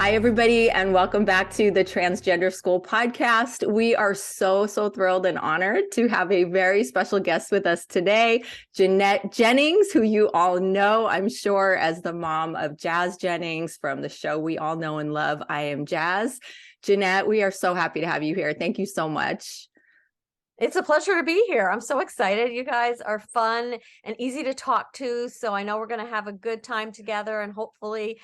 Hi, everybody, and welcome back to the Transgender School podcast. We are so thrilled and honored to have a very special guest with us today, Jeanette Jennings, who you all know, I'm sure, as the mom of Jazz Jennings from the show we all know and love, I Am Jazz. Jeanette, we are so happy to have you here. Thank you so much. It's a pleasure to be here. I'm so excited. You guys are fun and easy to talk to. So I know we're going to have a good time together, and hopefully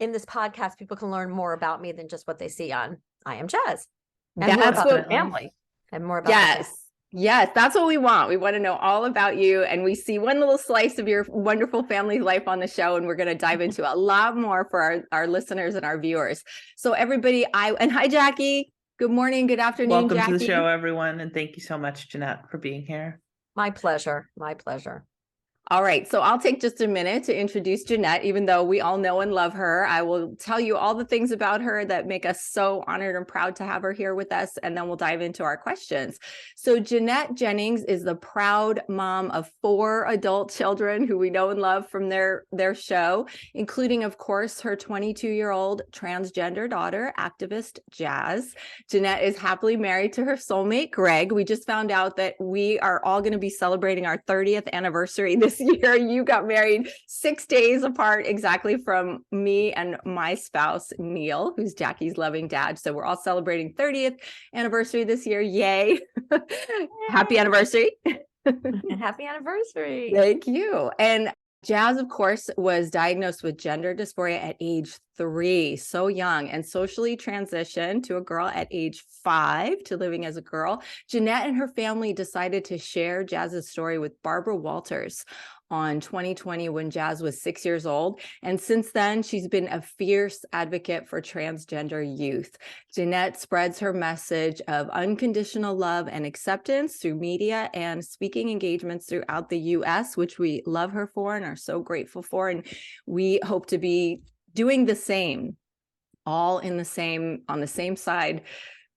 in this podcast, people can learn more about me than just what they see on I Am Jazz. And more about the family and more about Yes, that's what we want. We want to know all about you. And we see one little slice of your wonderful family life on the show. And we're going to dive into a lot more for our listeners and our viewers. So everybody, hi, Jackie. Good morning. Good afternoon, Welcome Jackie. to the show, everyone. And thank you so much, Jeanette, for being here. My pleasure. My pleasure. All right, so I'll take just a minute to introduce Jeanette. Even though we all know and love her, I will tell you all the things about her that make us so honored and proud to have her here with us, and then we'll dive into our questions. So Jeanette Jennings is the proud mom of 4 adult children who we know and love from their show, including, of course, her 22-year-old transgender daughter, activist Jazz. Jeanette is happily married to her soulmate, Greg. We just found out that we are all going to be celebrating our 30th anniversary this year. You got married 6 days apart exactly from me and my spouse, Neil, who's Jackie's loving dad. So we're all celebrating 30th anniversary this year. Yay. Happy anniversary. And happy anniversary. Thank you. And Jazz, of course, was diagnosed with gender dysphoria at age 3, so young, and socially transitioned to a girl at age 5 to living as a girl. Jeanette and her family decided to share Jazz's story with Barbara Walters on 2020 when Jazz was 6 years old. And since then, she's been a fierce advocate for transgender youth. Jeanette spreads her message of unconditional love and acceptance through media and speaking engagements throughout the US, which we love her for and are so grateful for. And we hope to be doing the same, all on the same side,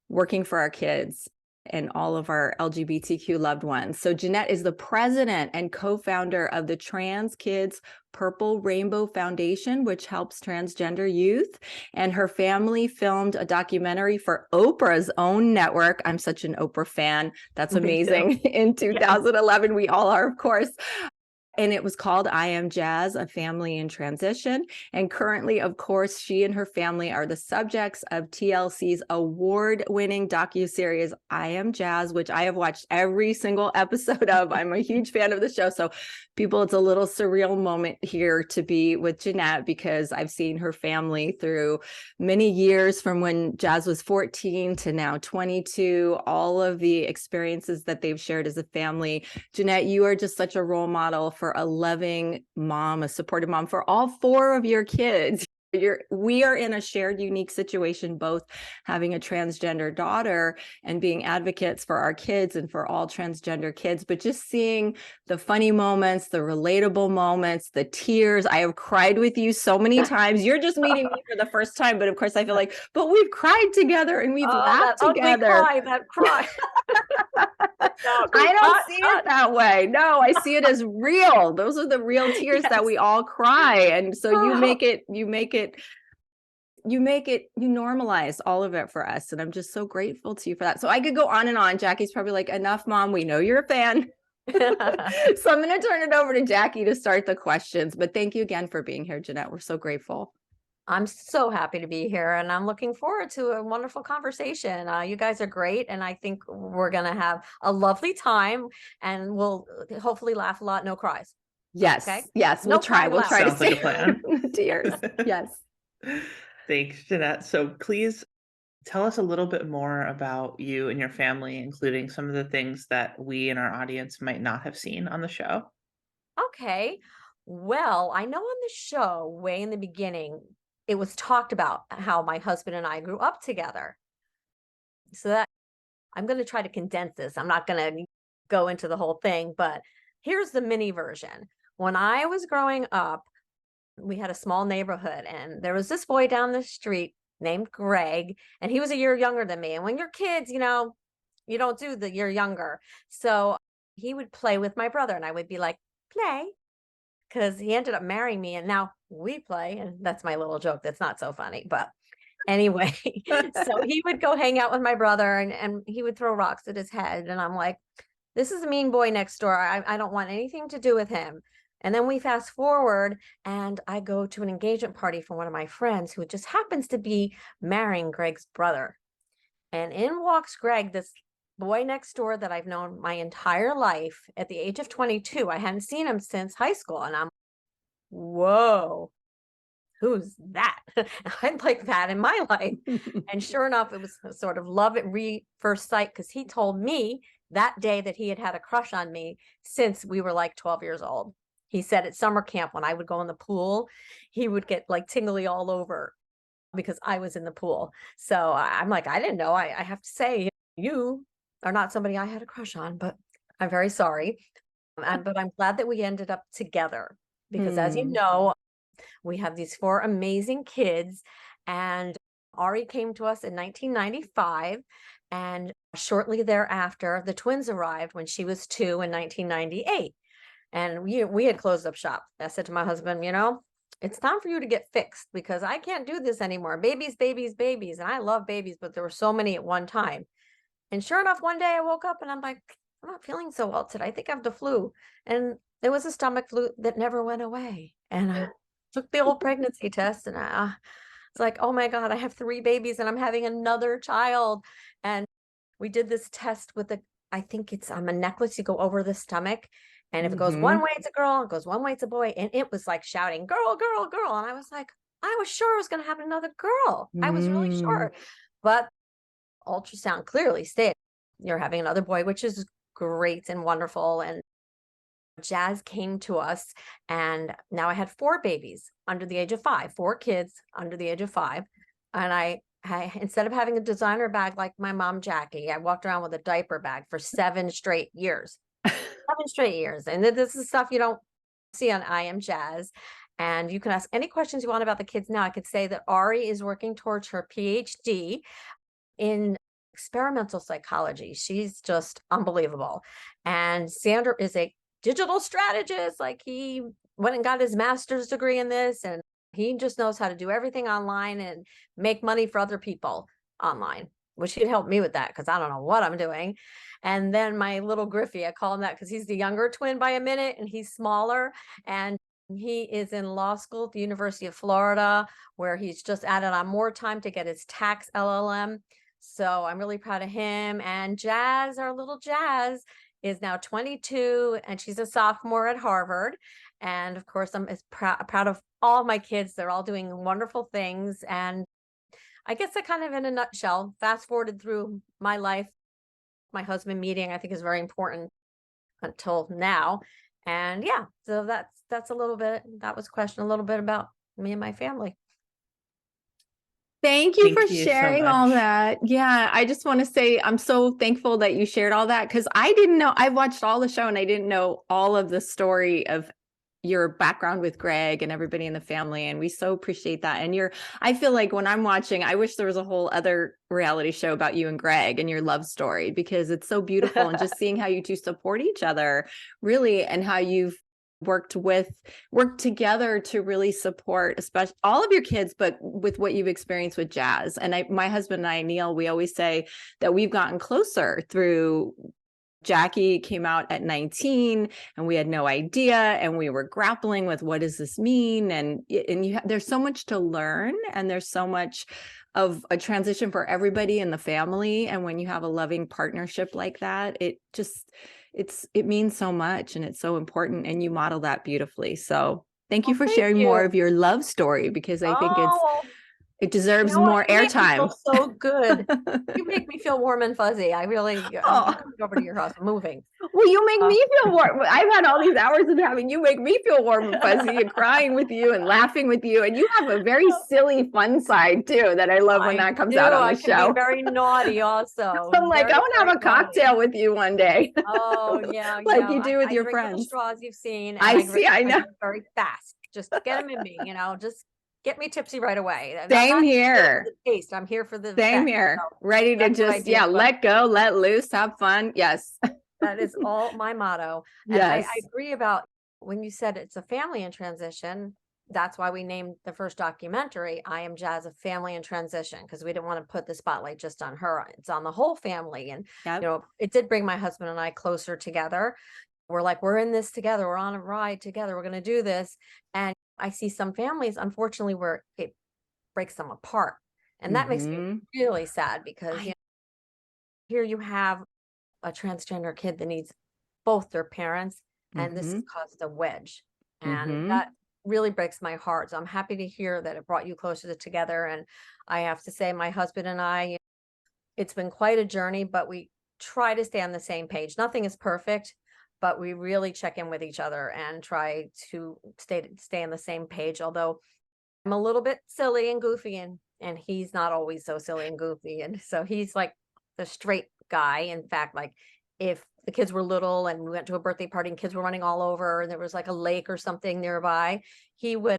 working for our kids and all of our LGBTQ loved ones. So Jeanette is the president and co-founder of the Transkids Purple Rainbow Foundation, which helps transgender youth. And her family filmed a documentary for Oprah's own network. I'm such an Oprah fan. That's amazing. In 2011, we all are, of course. And it was called I Am Jazz, A Family in Transition. And currently, of course, she and her family are the subjects of TLC's award-winning docuseries, I Am Jazz, which I have watched every single episode of. I'm a huge fan of the show. So people, it's a little surreal moment here to be with Jeanette because I've seen her family through many years from when Jazz was 14 to now 22, all of the experiences that they've shared as a family. Jeanette, you are just such a role model for a loving mom, a supportive mom for all 4 of your kids. We are in a shared unique situation, both having a transgender daughter and being advocates for our kids and for all transgender kids, but just seeing the funny moments, the relatable moments, the tears. I have cried with you so many times. You're just meeting me for the first time, but of course I feel like, but we've cried together and we've laughed together. That cry. I don't see it that way. No, I see it as real. Those are the real tears that we all cry. And so you normalize all of it for us. And I'm just so grateful to you for that. So I could go on and on. Jackie's probably like, enough, Mom. We know you're a fan. So I'm going to turn it over to Jackie to start the questions. But thank you again for being here, Jeanette. We're so grateful. I'm so happy to be here, and I'm looking forward to a wonderful conversation. You guys are great, and I think we're going to have a lovely time, and we'll hopefully laugh a lot, no cries. Yes, okay? Yes, we'll try. We'll try Sounds to like a plan. Tears. Yes. Thanks, Jeanette. So please tell us a little bit more about you and your family, including some of the things that we and our audience might not have seen on the show. Okay. Well, I know on the show, way in the beginning, it was talked about how my husband and I grew up together. So that I'm going to try to condense this. I'm not going to go into the whole thing, but here's the mini version. When I was growing up, we had a small neighborhood, and there was this boy down the street named Greg, and he was a year younger than me. And when you're kids, you don't do the year younger. So he would play with my brother, and I would be like, play, because he ended up marrying me. And now we play, and that's my little joke. That's not so funny, but anyway, so he would go hang out with my brother and he would throw rocks at his head. And I'm like, this is a mean boy next door. I don't want anything to do with him. And then we fast forward and I go to an engagement party for one of my friends who just happens to be marrying Greg's brother. And in walks Greg, this boy next door that I've known my entire life. At the age of 22, I hadn't seen him since high school. And I'm, whoa, who's that? I'd like that in my life. And sure enough, it was a sort of love at first sight, because he told me that day that he had had a crush on me since we were like 12 years old. He said at summer camp, when I would go in the pool, he would get like tingly all over because I was in the pool. So I'm like, I didn't know. I have to say, you are not somebody I had a crush on, but I'm very sorry. But I'm glad that we ended up together because as you know, we have these 4 amazing kids, and Ari came to us in 1995, and shortly thereafter, the twins arrived when she was 2 in 1998. And we had closed up shop. I said to my husband, it's time for you to get fixed because I can't do this anymore. Babies, babies, babies. And I love babies, but there were so many at one time. And sure enough, one day I woke up and I'm like, I'm not feeling so well today. I think I have the flu. And there was a stomach flu that never went away. And I took the old pregnancy test and it's like, oh my God, I have 3 babies and I'm having another child. And we did this test with I think it's a necklace you go over the stomach. And if it goes one way, it's a girl, it goes one way, it's a boy. And it was like shouting, girl, girl, girl. And I was like, I was sure I was going to have another girl. I was really sure. But ultrasound clearly stated you're having another boy, which is great and wonderful. And Jazz came to us, and now I had 4 babies under the age of 5, 4 kids under the age of 5. And I instead of having a designer bag like my mom, Jackie, I walked around with a diaper bag for 7 straight years. 7 straight years. And this is stuff you don't see on I Am Jazz. And you can ask any questions you want about the kids now. I could say that Ari is working towards her PhD in experimental psychology. She's just unbelievable. And Sandra is a digital strategist. Like, he went and got his master's degree in this, and he just knows how to do everything online and make money for other people online, which he'd help me with that because I don't know what I'm doing. And then my little Griffey, I call him that because he's the younger twin by a minute and he's smaller. And he is in law school at the University of Florida, where he's just added on more time to get his tax LLM. So I'm really proud of him. And Jazz, our little Jazz, is now 22 and she's a sophomore at Harvard. And of course, I'm as proud of all of my kids. They're all doing wonderful things. And I guess that kind of in a nutshell, fast forwarded through my life, my husband meeting, I think is very important until now. And yeah, so that's a little bit, that was a question a little bit about me and my family. Thank you for so sharing all much. that. Yeah, I just want to say I'm so thankful that you shared all that because I didn't know. I watched all the show and I didn't know all of the story of your background with Greg and everybody in the family. And we so appreciate that. And I feel like when I'm watching, I wish there was a whole other reality show about you and Greg and your love story because it's so beautiful. And just seeing how you two support each other really, and how you've worked together to really support, especially all of your kids, but with what you've experienced with Jazz. And my husband and I, Neil, we always say that we've gotten closer through. Jackie came out at 19 and we had no idea. And we were grappling with what does this mean? And there's so much to learn and there's so much of a transition for everybody in the family. And when you have a loving partnership like that, it means so much and it's so important. And you model that beautifully. So thank you for sharing more of your love story because I think it deserves more airtime. So good. You make me feel warm and fuzzy. I really, I'm coming over to your house. I'm moving. Well, you make me feel warm. I've had all these hours of having you make me feel warm and fuzzy and crying with you and laughing with you. And you have a very silly, fun side too that I love when that comes out on the show. I can be very naughty also. I'm like, I want to have a cocktail with you one day. Oh, yeah. Like you do with your friends. The straws you've seen. I know. Very fast. Just get them in me, just get me tipsy right away. Same here. Taste. I'm here for the same here. So ready to just let go, let loose, have fun. Yes. That is all my motto. And yes. I agree about when you said it's a family in transition. That's why we named the first documentary, I Am Jazz, a Family in Transition, because we didn't want to put the spotlight just on her. It's on the whole family. And, Yep. it did bring my husband and I closer together. We're like, we're in this together. We're on a ride together. We're going to do this. And I see some families, unfortunately, where it breaks them apart. And that makes me Mhm. really sad because I here you have a transgender kid that needs both their parents, and this has Mhm. caused a wedge. And Mhm. that really breaks my heart. So I'm happy to hear that it brought you closer together. And I have to say, my husband and I, it's been quite a journey, but we try to stay on the same page. Nothing is perfect, but we really check in with each other and try to stay on the same page. Although I'm a little bit silly and goofy, and he's not always so silly and goofy. And so he's like the straight guy. In fact, like if the kids were little and we went to a birthday party and kids were running all over and there was like a lake or something nearby, he would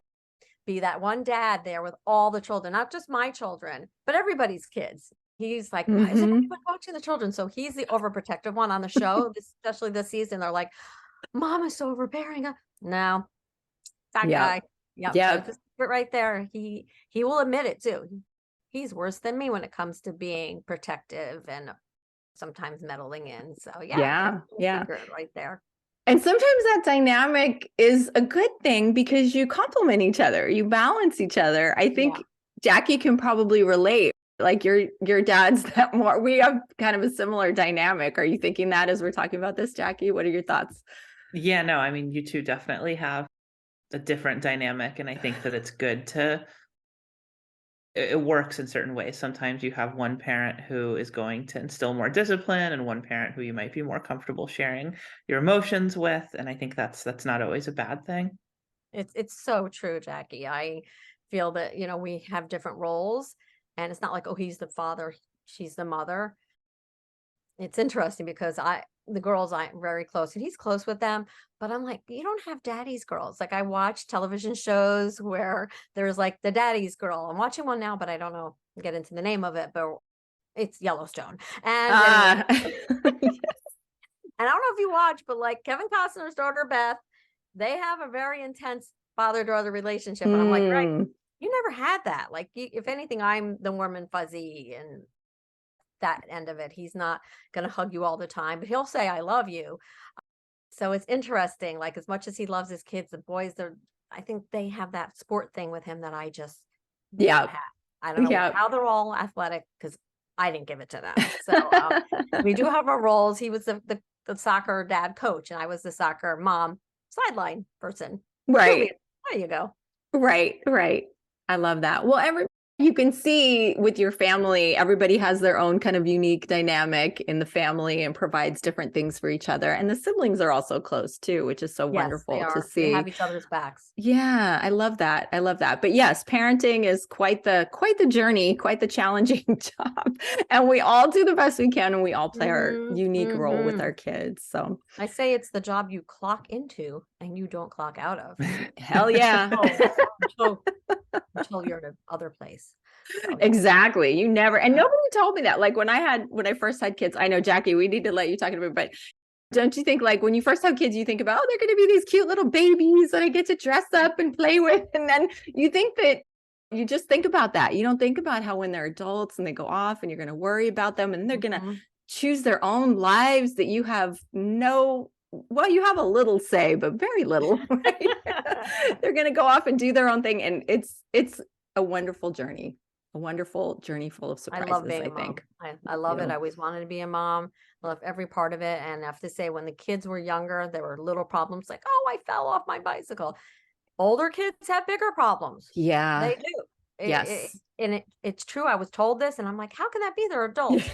be that one dad there with all the children, not just my children, but everybody's kids. He's like, why isn't Mhm. anyone watching the children? So he's the overprotective one on the show, especially this season. They're like, Mom is so overbearing. No, that Yep. guy. Yep. There's the Yep. secret right there. He will admit it too. He's worse than me when it comes to being protective and sometimes meddling in. So yeah, there's Yeah. the Yeah. secret right there. And sometimes that dynamic is a good thing because you complement each other, you balance each other. I Yeah. think Jackie can probably relate. Like your dad's that more. We have kind of a similar dynamic. Are you thinking that as we're talking about this, Jackie? What are your thoughts? Yeah, no, I mean, you two definitely have a different dynamic, and I think that it's good to it works in certain ways. Sometimes you have one parent who is going to instill more discipline and one parent who you might be more comfortable sharing your emotions with, and I think that's not always a bad thing. It's so true, Jackie. I feel that, we have different roles, and it's not like, oh, he's the father, she's the mother. It's interesting because the girls I'm very close and he's close with them, but I'm like, you don't have daddy's girls. Like I watch television shows where there's like the daddy's girl. I'm watching one now, but I don't know, get into the name of it, but it's Yellowstone. And anyway, Ah, and I don't know if you watch, but like Kevin Costner's daughter Beth, they have a very intense father-daughter relationship. And I'm like, Greg, mm, you never had that. Like, if anything, I'm the warm and fuzzy and that end of it. He's not going to hug you all the time, but he'll say, I love you. So it's interesting. Like, as much as he loves his kids, the boys, I think they have that sport thing with him that I just don't yeah, have. I don't know yeah. how they're all athletic because I didn't give it to them. So we do have our roles. He was the soccer dad coach, and I was the soccer mom sideline person. Right. There you go. Right, right. I love that. Well, you can see with your family, everybody has their own kind of unique dynamic in the family and provides different things for each other. And the siblings are also close too, which is so Yes, they wonderful to are. They see. have each other's backs. Yeah, I love that. I love that. But yes, parenting is quite the journey, quite the challenging job. And we all do the best we can and we all play our unique role with our kids. So I say it's the job you clock into and you don't clock out of. hell yeah. Until you're in another place. So, yeah. Exactly. You never, and nobody told me that. Like when I first had kids, I know, Jackie, we need to let you talk about it, but don't you think like when you first have kids, you think about, oh, they're going to be these cute little babies that I get to dress up and play with. And then you think that you just think about that. You don't think about how when they're adults and they go off and you're going to worry about them and they're going to choose their own lives that you have well, you have a little say, but very little, right? They're going to go off and do their own thing. And it's a wonderful journey full of I surprises, love being I a mom. think. I love it. I always wanted to be a mom. I love every part of it. And I have to say, when the kids were younger, there were little problems like, oh, I fell off my bicycle. Older kids have bigger problems. Yeah. They do. Yes. It's true. I was told this and I'm like, how can that be? They're adults.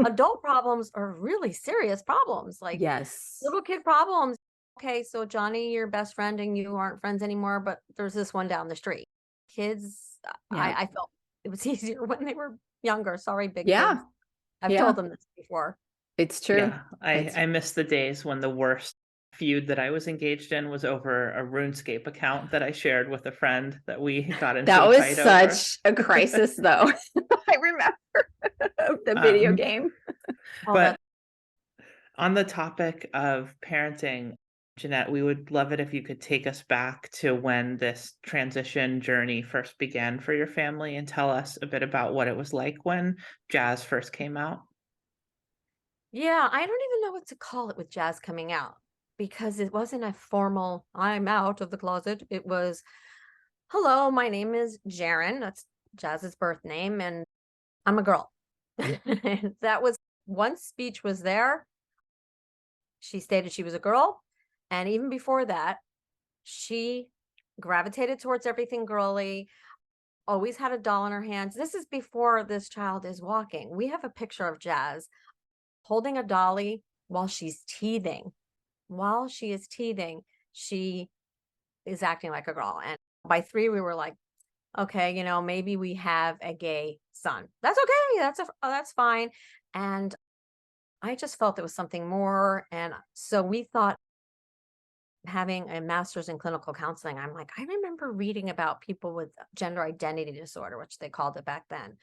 Adult problems are really serious problems. Like Yes. little kid problems. Okay, so Johnny, your best friend, and you aren't friends anymore, but there's this one down the street. Kids, Yeah. I felt it was easier when they were younger. Sorry, big Yeah. kids. I've Yeah. told them this before. It's true. Yeah, I miss the days when the worst feud that I was engaged in was over a RuneScape account that I shared with a friend that we got into That a was fight such over. a crisis, though. I remember the video game. Oh, But on the topic of parenting, Jeanette, we would love it if you could take us back to when this transition journey first began for your family and tell us a bit about what it was like when Jazz first came out. Yeah, I don't even know what to call it with Jazz coming out because it wasn't a formal, I'm out of the closet. It was, hello, my name is Jaren. That's Jazz's birth name, and I'm a girl. And that was once speech was there. She stated she was a girl. And even before that, she gravitated towards everything girly, always had a doll in her hands. This is before this child is walking. We have a picture of Jazz holding a dolly while she's teething. While she is teething, she is acting like a girl. And by 3, we were like, okay, maybe we have a gay son. That's okay. That's fine. And I just felt there was something more. And so we thought having a master's in clinical counseling, I'm like, I remember reading about people with gender identity disorder, which they called it back then.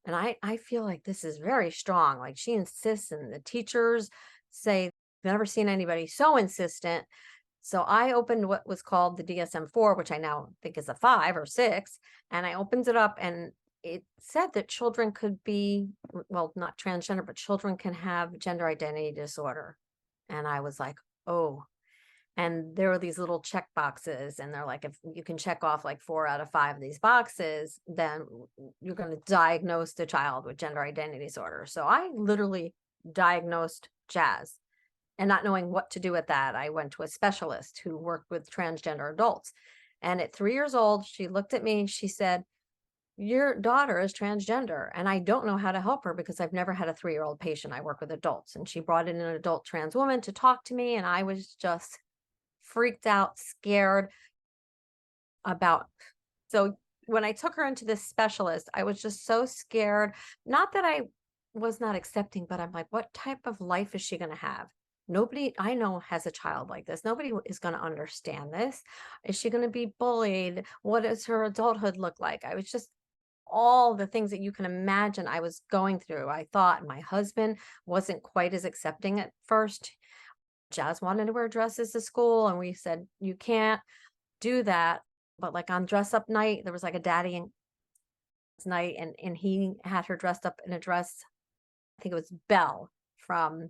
And I feel like this is very strong. Like she insists, and the teachers say, "I've never seen anybody so insistent." So I opened what was called the DSM-4, which I now think is a 5 or 6. And I opened it up, and it said that children could be, well, not transgender, but children can have gender identity disorder. And I was like, oh. And there are these little check boxes, and they're like, if you can check off like 4 out of 5 of these boxes, then you're going to diagnose the child with gender identity disorder. So I literally diagnosed Jazz, and not knowing what to do with that, I went to a specialist who worked with transgender adults. And at 3 years old, she looked at me and she said, your daughter is transgender, and I don't know how to help her because I've never had a 3-year-old patient. I work with adults. And she brought in an adult trans woman to talk to me, and I was just freaked out, scared about. So when I took her into this specialist, I was just so scared. Not that I was not accepting, but I'm like, what type of life is she going to have? Nobody I know has a child like this. Nobody is going to understand this. Is she going to be bullied? What does her adulthood look like? I was just all the things that you can imagine I was going through. I thought my husband wasn't quite as accepting at first. Jazz wanted to wear dresses to school, and we said, you can't do that. But like on dress up night, there was like a daddy night, and he had her dressed up in a dress. I think it was Belle from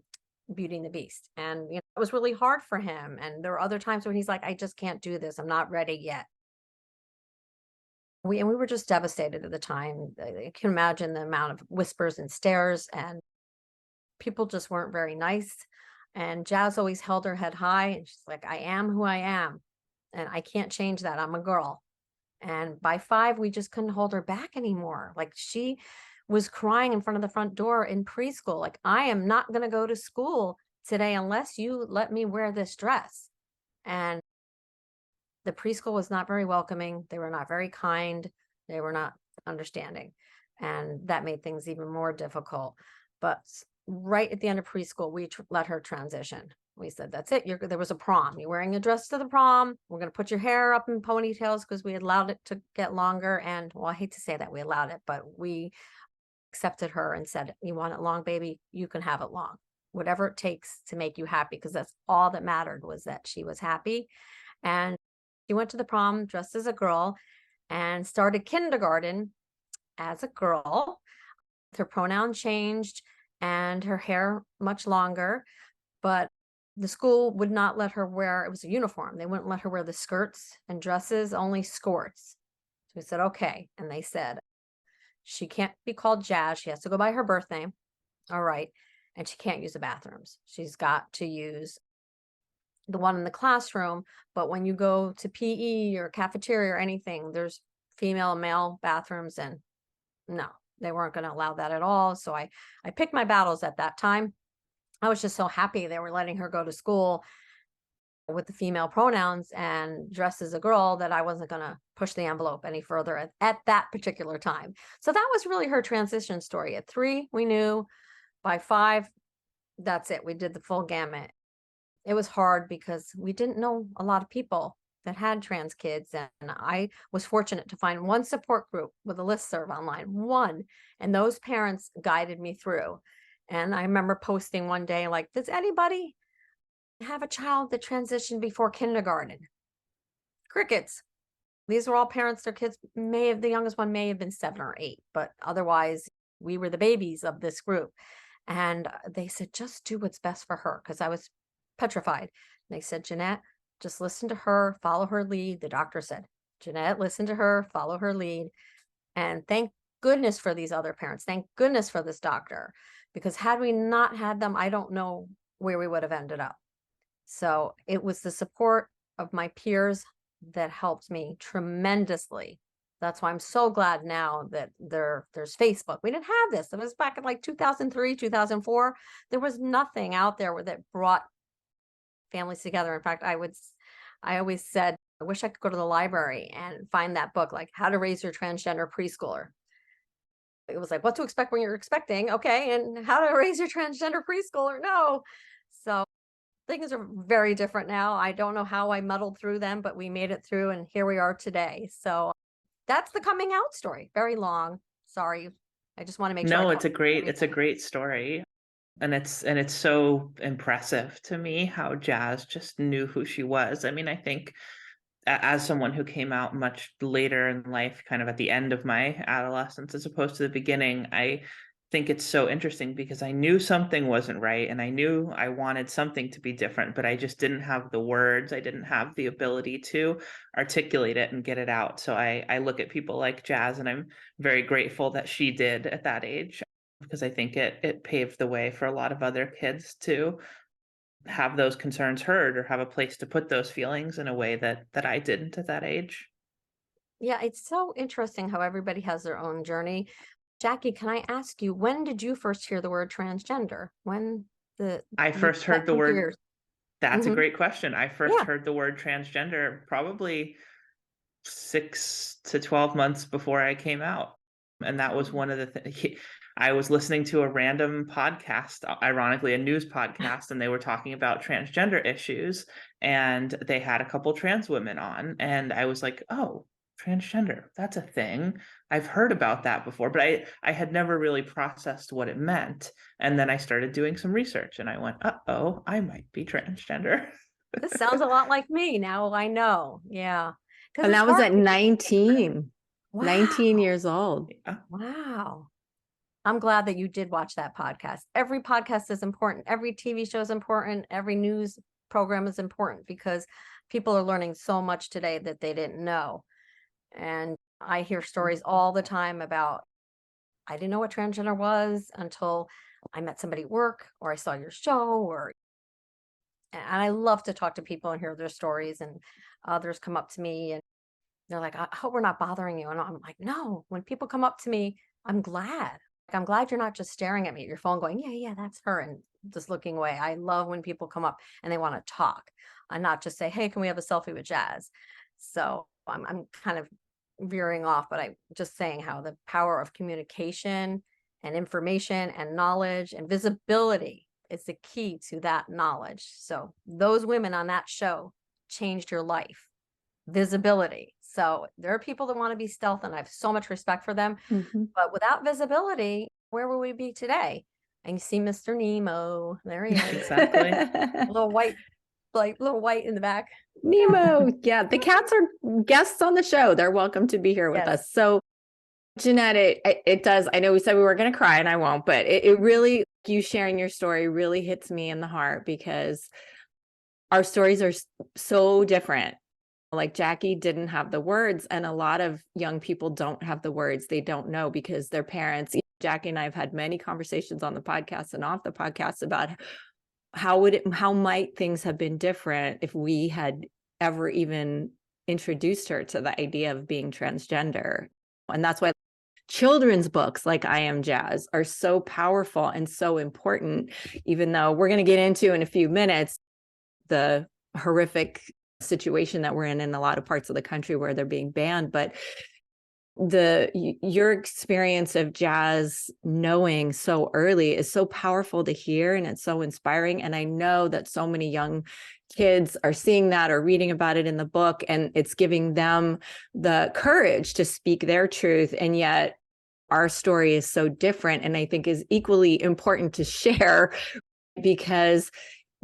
Beauty and the Beast. And it was really hard for him. And there were other times when he's like, I just can't do this. I'm not ready yet. We were just devastated at the time. I can imagine the amount of whispers and stares, and people just weren't very nice. And Jazz always held her head high, and she's like, I am who I am, and I can't change that. I'm a girl. And by 5, we just couldn't hold her back anymore. Like she was crying in front of the front door in preschool. Like, I am not going to go to school today unless you let me wear this dress. And the preschool was not very welcoming. They were not very kind. They were not understanding. And that made things even more difficult. But right at the end of preschool, we let her transition. We said, that's it. There was a prom. You're wearing a dress to the prom. We're going to put your hair up in ponytails because we allowed it to get longer. And well, I hate to say that we allowed it, but we accepted her and said, you want it long, baby? You can have it long. Whatever it takes to make you happy, because that's all that mattered, was that she was happy. And she went to the prom dressed as a girl and started kindergarten as a girl. Her pronoun changed and her hair much longer, but the school would not let her wear, it was a uniform. They wouldn't let her wear the skirts and dresses, only skirts. So we said, okay. And they said, she can't be called Jazz. She has to go by her birth name. All right. And she can't use the bathrooms. She's got to use the one in the classroom. But when you go to PE or cafeteria or anything, there's female and male bathrooms, and no, they weren't going to allow that at all. So I picked my battles at that time. I was just so happy they were letting her go to school with the female pronouns and dressed as a girl that I wasn't going to push the envelope any further at that particular time. So that was really her transition story. At 3, we knew. By 5, that's it. We did the full gamut. It was hard because we didn't know a lot of people that had trans kids. And I was fortunate to find one support group with a listserv online, one, and those parents guided me through. And I remember posting one day, like, does anybody have a child that transitioned before kindergarten. Crickets. These were all parents, their kids the youngest one may have been 7 or 8, but otherwise we were the babies of this group. And they said, just do what's best for her. Cause I was petrified. They said, Jeanette, just listen to her, follow her lead. The doctor said, Jeanette, listen to her, follow her lead. And thank goodness for these other parents. Thank goodness for this doctor, because had we not had them, I don't know where we would have ended up. So it was the support of my peers that helped me tremendously. That's why I'm so glad now that there's Facebook. We didn't have this. It was back in like 2003, 2004. There was nothing out there that brought families together. In fact, I always said, I wish I could go to the library and find that book, like How to Raise Your Transgender Preschooler. It was like, what to expect when you're expecting. Okay. And how to raise your transgender preschooler. No. So things are very different now. I don't know how I muddled through them, but we made it through and here we are today. So that's the coming out story. Very long. Sorry. I just want to make sure. No, it's a great story. And it's so impressive to me how Jazz just knew who she was. I mean, I think as someone who came out much later in life, kind of at the end of my adolescence, as opposed to the beginning, I think it's so interesting because I knew something wasn't right and I knew I wanted something to be different, but I just didn't have the words. I didn't have the ability to articulate it and get it out. So I look at people like Jazz and I'm very grateful that she did at that age, because I think it paved the way for a lot of other kids to have those concerns heard or have a place to put those feelings in a way that I didn't at that age. Yeah, it's so interesting how everybody has their own journey. Jackie, can I ask you, when did you first hear the word transgender? When I first heard the word. That's a Mhm. great question. I first Yeah. heard the word transgender probably 6 to 12 months before I came out. And that was one of the things. I was listening to a random podcast, ironically, a news podcast, and they were talking about transgender issues. And they had a couple trans women on. And I was like, oh, transgender, that's a thing. I've heard about that before, but I had never really processed what it meant. And then I started doing some research and I went, uh-oh, I might be transgender. This sounds a lot like me. Now I know. Yeah. And that was at 19, Wow. 19 years old. Yeah. Wow. I'm glad that you did watch that podcast. Every podcast is important. Every TV show is important. Every news program is important because people are learning so much today that they didn't know. And I hear stories all the time about, I didn't know what transgender was until I met somebody at work or I saw your show, and I love to talk to people and hear their stories, and others come up to me and they're like, I hope we're not bothering you. And I'm like, no, when people come up to me, I'm glad. I'm glad you're not just staring at me at your phone going, yeah, that's her, and just looking away. I love when people come up and they want to talk and not just say, hey, can we have a selfie with Jazz? So I'm kind of veering off, but I'm just saying how the power of communication and information and knowledge and visibility is the key to that knowledge. So those women on that show changed your life. Visibility. So there are people that want to be stealth, and I have so much respect for them. But without visibility, where would we be today? And you see Mr. Nemo. There he is. Exactly. little white in the back. Nemo. Yeah, the cats are guests on the show. They're welcome to be here with us. So Jeanette, it does. I know we said we were going to cry and I won't, but it really, you sharing your story really hits me in the heart because our stories are so different. Like Jackie didn't have the words, and a lot of young people don't have the words. They don't know because their parents, Jackie and I have had many conversations on the podcast and off the podcast about how might things have been different if we had ever even introduced her to the idea of being transgender. And that's why children's books like I Am Jazz are so powerful and so important, even though we're going to get into in a few minutes the horrific situation that we're in a lot of parts of the country where they're being banned. But your experience of Jazz knowing so early is so powerful to hear, and it's so inspiring. And I know that so many young kids are seeing that or reading about it in the book, and it's giving them the courage to speak their truth. And yet our story is so different, and I think is equally important to share, because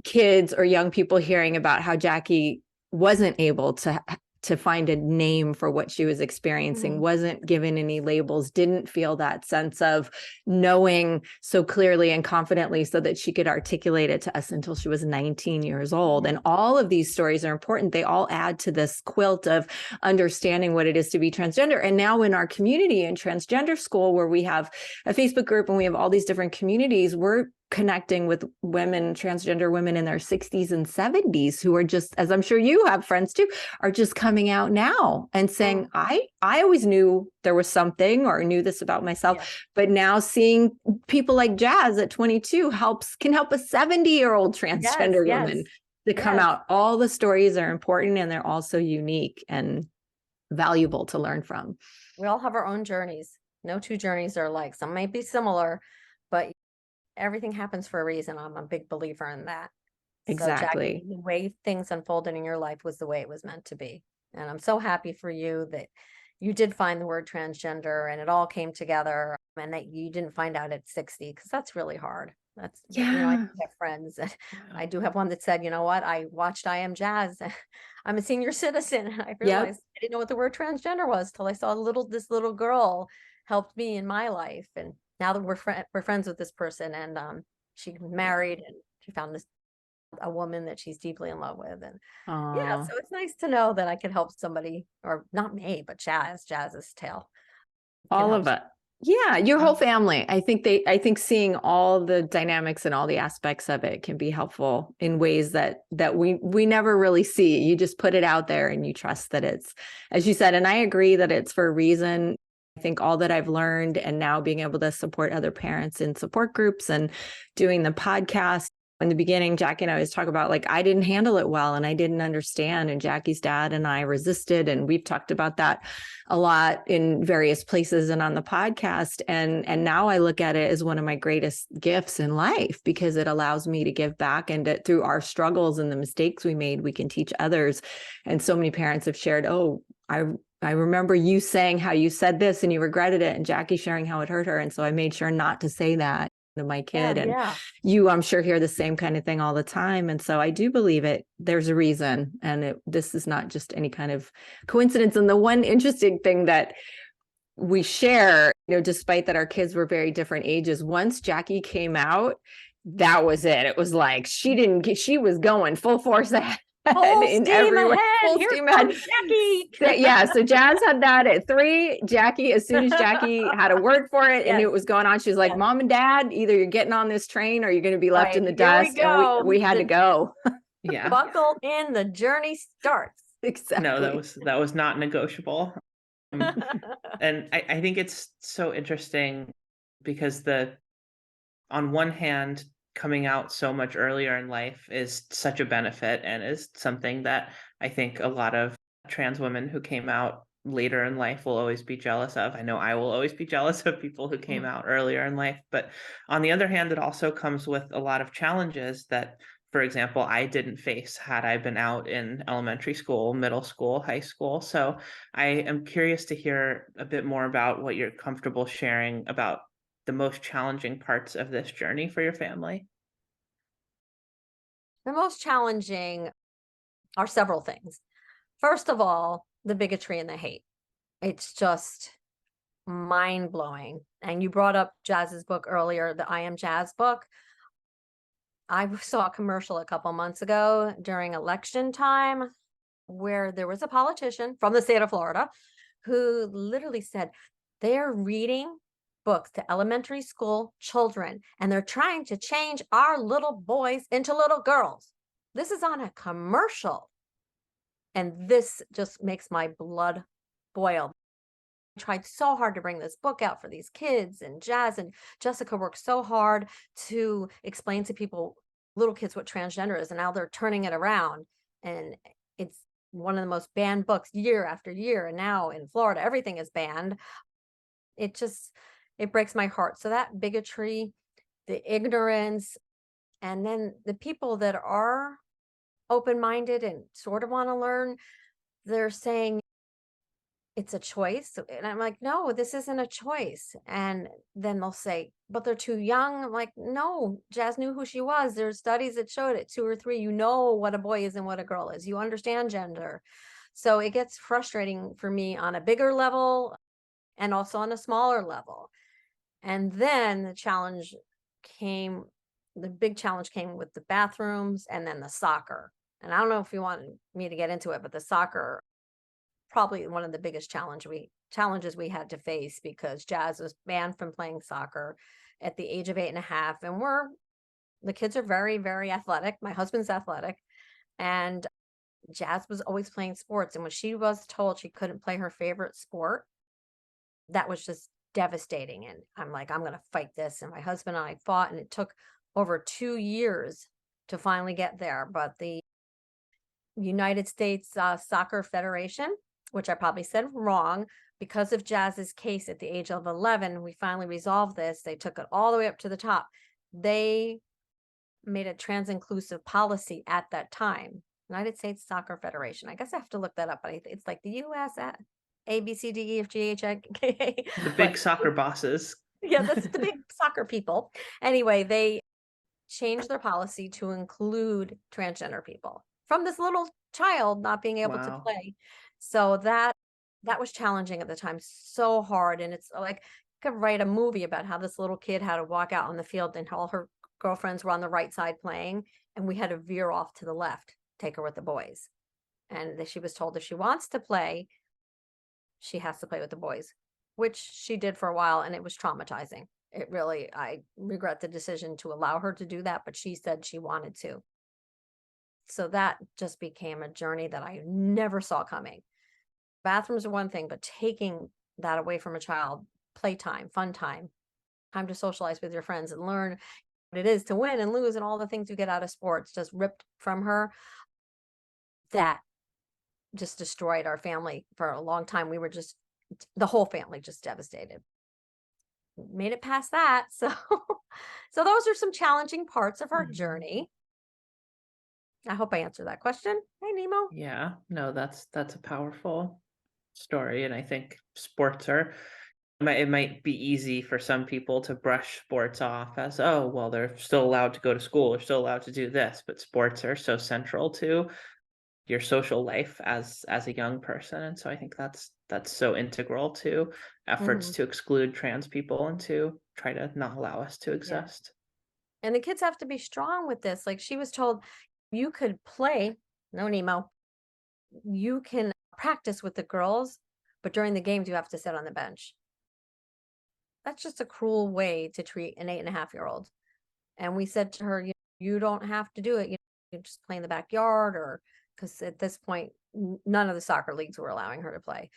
kids or young people hearing about how Jackie wasn't able to find a name for what she was experiencing, wasn't given any labels, didn't feel that sense of knowing so clearly and confidently so that she could articulate it to us until she was 19 years old. And all of these stories are important. They all add to this quilt of understanding what it is to be transgender. And now in our community in transgender school, where we have a Facebook group and we have all these different communities, we're connecting with women, transgender women in their 60s and 70s who are just, as I'm sure you have friends too, are just coming out now and saying, I always knew there was something or knew this about myself, but now seeing people like Jazz at 22 can help a 70-year-old transgender woman to come out. All the stories are important and they're also unique and valuable to learn from. We all have our own journeys. No two journeys are alike. Some may be similar, but everything happens for a reason. I'm a big believer in that. Exactly. So Jackie, the way things unfolded in your life was the way it was meant to be. And I'm so happy for you that you did find the word transgender and it all came together, and that you didn't find out at 60, because that's really hard. That's, you know, I do have friends. I do have one that said, you know what, I watched I Am Jazz. I'm a senior citizen. And I realized I didn't know what the word transgender was till I saw this little girl helped me in my life. And now that we're friends with this person, and she married and she found a woman that she's deeply in love with. And so it's nice to know that I could help somebody, or not me, but Jazz's tale. All of it. Yeah, your whole family. I think seeing all the dynamics and all the aspects of it can be helpful in ways that we never really see. You just put it out there and you trust that it's, as you said, and I agree that it's for a reason. I think all that I've learned, and now being able to support other parents in support groups and doing the podcast. In the beginning, Jackie and I always talk about, like, I didn't handle it well and I didn't understand, and Jackie's dad and I resisted, and we've talked about that a lot in various places and on the podcast. And now I look at it as one of my greatest gifts in life, because it allows me to give back, and through our struggles and the mistakes we made, we can teach others. And so many parents have shared, I remember you saying how you said this and you regretted it, and Jackie sharing how it hurt her. And so I made sure not to say that to my kid. And you, I'm sure, hear the same kind of thing all the time. And so I do believe it. There's a reason. And this is not just any kind of coincidence. And the one interesting thing that we share, despite that our kids were very different ages, once Jackie came out, that was it. It was like she was going full force ahead. Full steam ahead. Here comes Jackie. So Jazz had that at 3. Jackie, as soon as Jackie had a word for it and knew it was going on, she was like, Mom and Dad, either you're getting on this train or you're going to be left in the dust. And we had to go. Buckle in, the journey starts. Exactly. No, that was not negotiable. And I think it's so interesting because on one hand, coming out so much earlier in life is such a benefit, and is something that I think a lot of trans women who came out later in life will always be jealous of. I know I will always be jealous of people who came out earlier in life. But on the other hand, it also comes with a lot of challenges that, for example, I didn't face had I been out in elementary school, middle school, high school. So I am curious to hear a bit more about what you're comfortable sharing about the most challenging parts of this journey for your family. The most challenging are several things. First of all, the bigotry and the hate. It's just mind-blowing. And you brought up Jazz's book earlier, the I Am Jazz book. I saw a commercial a couple months ago during election time where there was a politician from the state of Florida who literally said they're reading books to elementary school children, and they're trying to change our little boys into little girls. This is on a commercial. And this just makes my blood boil. I tried so hard to bring this book out for these kids, and Jazz and Jessica worked so hard to explain to people, little kids, what transgender is, and now they're turning it around. And it's one of the most banned books year after year. And now in Florida, everything is banned. It breaks my heart. So that bigotry, the ignorance, and then the people that are open-minded and sort of want to learn, they're saying, it's a choice. And I'm like, no, this isn't a choice. And then they'll say, but they're too young. I'm like, no, Jazz knew who she was. There's studies that showed it, 2 or 3. You know what a boy is and what a girl is. You understand gender. So it gets frustrating for me on a bigger level and also on a smaller level. And then the big challenge came with the bathrooms and then the soccer. And I don't know if you want me to get into it, but the soccer, probably one of the biggest challenges we had to face, because Jazz was banned from playing soccer at the age of 8.5. And the kids are very, very athletic. My husband's athletic, and Jazz was always playing sports. And when she was told she couldn't play her favorite sport, that was just devastating. And I'm like, I'm going to fight this. And my husband and I fought, and it took over 2 years to finally get there. But the United States Soccer Federation, which I probably said wrong, because of Jazz's case at the age of 11, we finally resolved this. They took it all the way up to the top. They made a trans inclusive policy at that time. United States Soccer Federation. I guess I have to look that up, but it's like the US A, B, C, D, E, F, G, H, I, K, A. The big soccer bosses. Yeah, that's the big soccer people. Anyway, they changed their policy to include transgender people from this little child not being able to Wow. play. So that was challenging at the time, so hard. And it's like, I could write a movie about how this little kid had to walk out on the field and all her girlfriends were on the right side playing, and we had to veer off to the left, take her with the boys. And she was told if she wants to play, she has to play with the boys, which she did for a while, and it was traumatizing. It really, I regret the decision to allow her to do that, but she said she wanted to. So that just became a journey that I never saw coming. Bathrooms are one thing, but taking that away from a child, playtime, fun time to socialize with your friends and learn what it is to win and lose and all the things you get out of sports, just ripped from her. That just destroyed our family for a long time. We were just, the whole family just devastated. Made it past that. So those are some challenging parts of our journey. I hope I answered that question. Hey, Nemo. Yeah, no, that's a powerful story. And I think sports it might be easy for some people to brush sports off as, oh, well, they're still allowed to go to school, they're still allowed to do this, but sports are so central to your social life as a young person. And so I think that's so integral to efforts to exclude trans people and to try to not allow us to exist. And the kids have to be strong with this. Like, she was told, you could play, no Nemo, you can practice with the girls, but during the games you have to sit on the bench. That's just a cruel way to treat an 8.5-year-old. And we said to her, you don't have to do it. You can just play in the backyard, or because at this point, none of the soccer leagues were allowing her to play.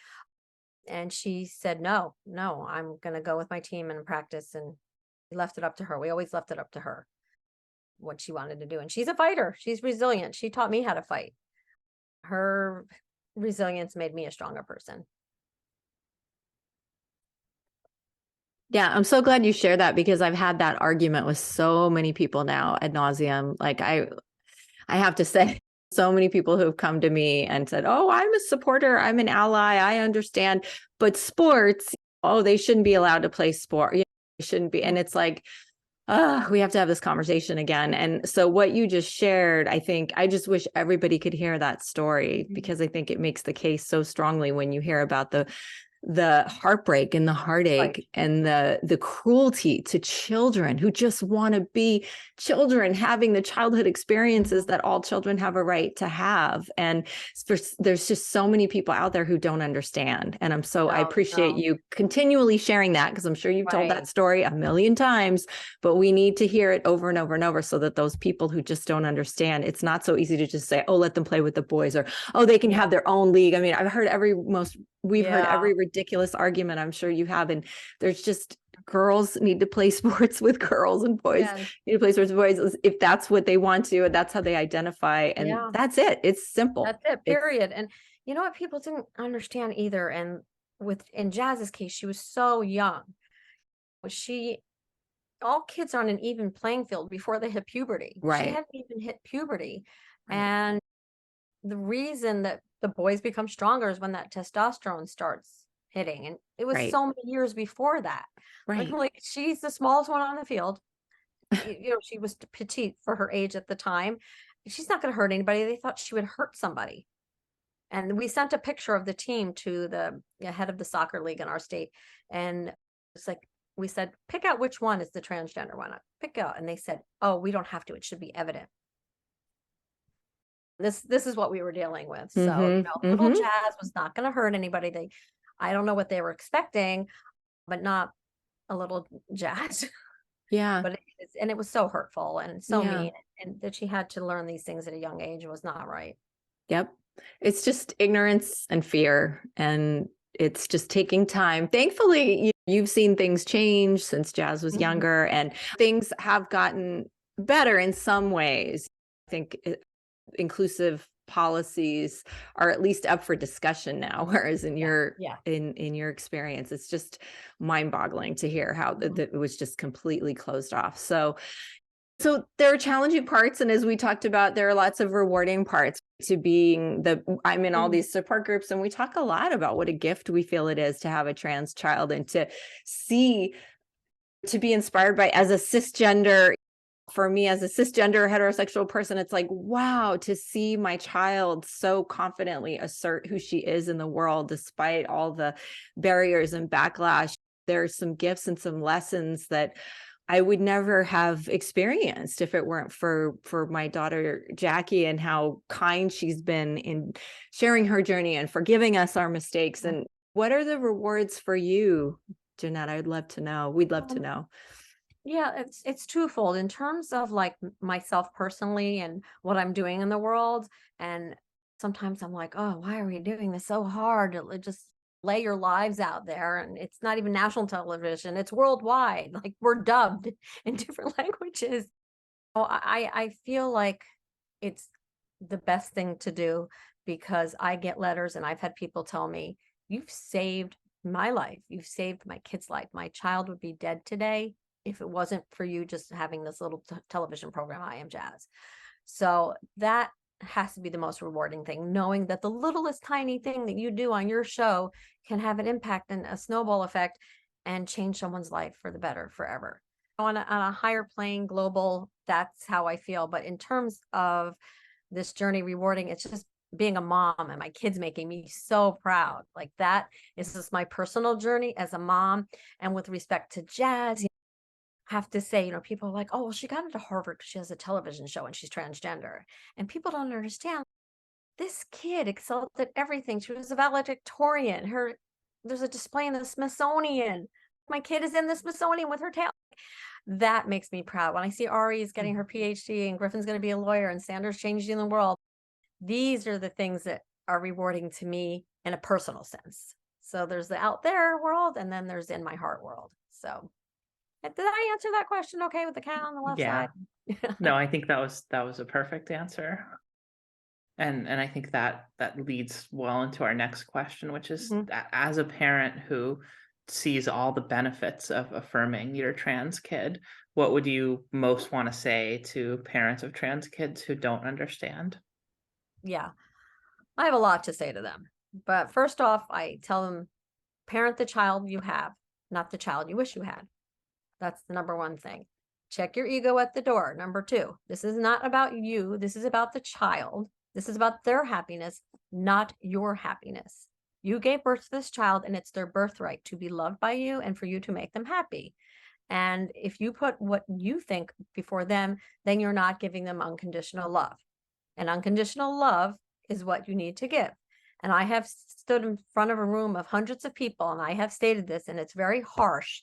And she said, no, I'm going to go with my team and practice. And we left it up to her. We always left it up to her what she wanted to do. And she's a fighter. She's resilient. She taught me how to fight. Her resilience made me a stronger person. Yeah, I'm so glad you shared that, because I've had that argument with so many people now ad nauseum. Like I have to say, so many people who have come to me and said, oh, I'm a supporter, I'm an ally, I understand, but sports, oh, they shouldn't be allowed to play sport. They shouldn't be. And it's like, we have to have this conversation again. And so what you just shared, I just wish everybody could hear that story, because I think it makes the case so strongly when you hear about the heartbreak and the heartache and the cruelty to children who just want to be children, having the childhood experiences that all children have a right to have. And there's just so many people out there who don't understand. And I appreciate you continually sharing that, because I'm sure you've told that story a million times, but we need to hear it over and over and over, so that those people who just don't understand, it's not so easy to just say, oh, let them play with the boys, or, oh, they can have their own league. I mean, I've heard we've heard every ridiculous argument, I'm sure you have. And there's just, girls need to play sports with girls, and boys need to play sports with boys if that's what they want to, and that's how they identify. And that's it. It's simple. That's it, period. And you know what people didn't understand either? And in Jazz's case, she was so young. All kids are on an even playing field before they hit puberty. She hadn't even hit puberty. And the reason that the boys become stronger is when that testosterone starts hitting. And it was Right. so many years before that. Right. Like she's the smallest one on the field. She was petite for her age at the time. She's not going to hurt anybody. They thought she would hurt somebody. And we sent a picture of the team to the head of the soccer league in our state. And it's like, we said, pick out which one is the transgender one. Pick out. And they said, oh, we don't have to. It should be evident. This is what we were dealing with. So, little Jazz was not going to hurt anybody. I don't know what they were expecting, but not a little Jazz. Yeah. But it was so hurtful and so mean, and that she had to learn these things at a young age was not right. Yep. It's just ignorance and fear, and it's just taking time. Thankfully, you've seen things change since Jazz was younger, and things have gotten better in some ways. I think inclusive policies are at least up for discussion now, whereas in your in your experience, it's just mind-boggling to hear how it was just completely closed off. So there are challenging parts, and as we talked about, there are lots of rewarding parts to being I'm in all these support groups, and we talk a lot about what a gift we feel it is to have a trans child, and to be inspired by, as a cisgender, for me as a cisgender heterosexual person, it's like, wow, to see my child so confidently assert who she is in the world, despite all the barriers and backlash. There's some gifts and some lessons that I would never have experienced if it weren't for my daughter, Jackie, and how kind she's been in sharing her journey and forgiving us our mistakes. And what are the rewards for you, Jeanette? I'd love to know. We'd love to know. Yeah, it's twofold in terms of like myself personally and what I'm doing in the world. And sometimes I'm like, oh, why are we doing this so hard? Just lay your lives out there. And it's not even national television, it's worldwide. Like, we're dubbed in different languages. I feel like it's the best thing to do, because I get letters and I've had people tell me, you've saved my life. You've saved my kid's life. My child would be dead today if it wasn't for you just having this little television program, I Am Jazz. So that has to be the most rewarding thing, knowing that the littlest tiny thing that you do on your show can have an impact and a snowball effect and change someone's life for the better forever. On a higher plane, global, that's how I feel. But in terms of this journey rewarding, it's just being a mom and my kids making me so proud. Like, that is just my personal journey as a mom. And with respect to Jazz, have to say, people are like, oh, well, she got into Harvard because she has a television show and she's transgender. And people don't understand. This kid excelled at everything. She was a valedictorian. There's a display in the Smithsonian. My kid is in the Smithsonian with her tail. That makes me proud. When I see Ari is getting her PhD and Griffin's going to be a lawyer and Sanders changing the world, these are the things that are rewarding to me in a personal sense. So there's the out there world, and then there's in my heart world. So did I answer that question okay with the cat on the left side? No, I think that was a perfect answer. And I think that leads well into our next question, which is, as a parent who sees all the benefits of affirming your trans kid, what would you most want to say to parents of trans kids who don't understand? Yeah, I have a lot to say to them. But first off, I tell them, parent the child you have, not the child you wish you had. That's the number one thing. Check your ego at the door. Number two, this is not about you. This is about the child. This is about their happiness, not your happiness. You gave birth to this child, and it's their birthright to be loved by you and for you to make them happy. And if you put what you think before them, then you're not giving them unconditional love. And unconditional love is what you need to give. And I have stood in front of a room of hundreds of people, and I have stated this, and it's very harsh,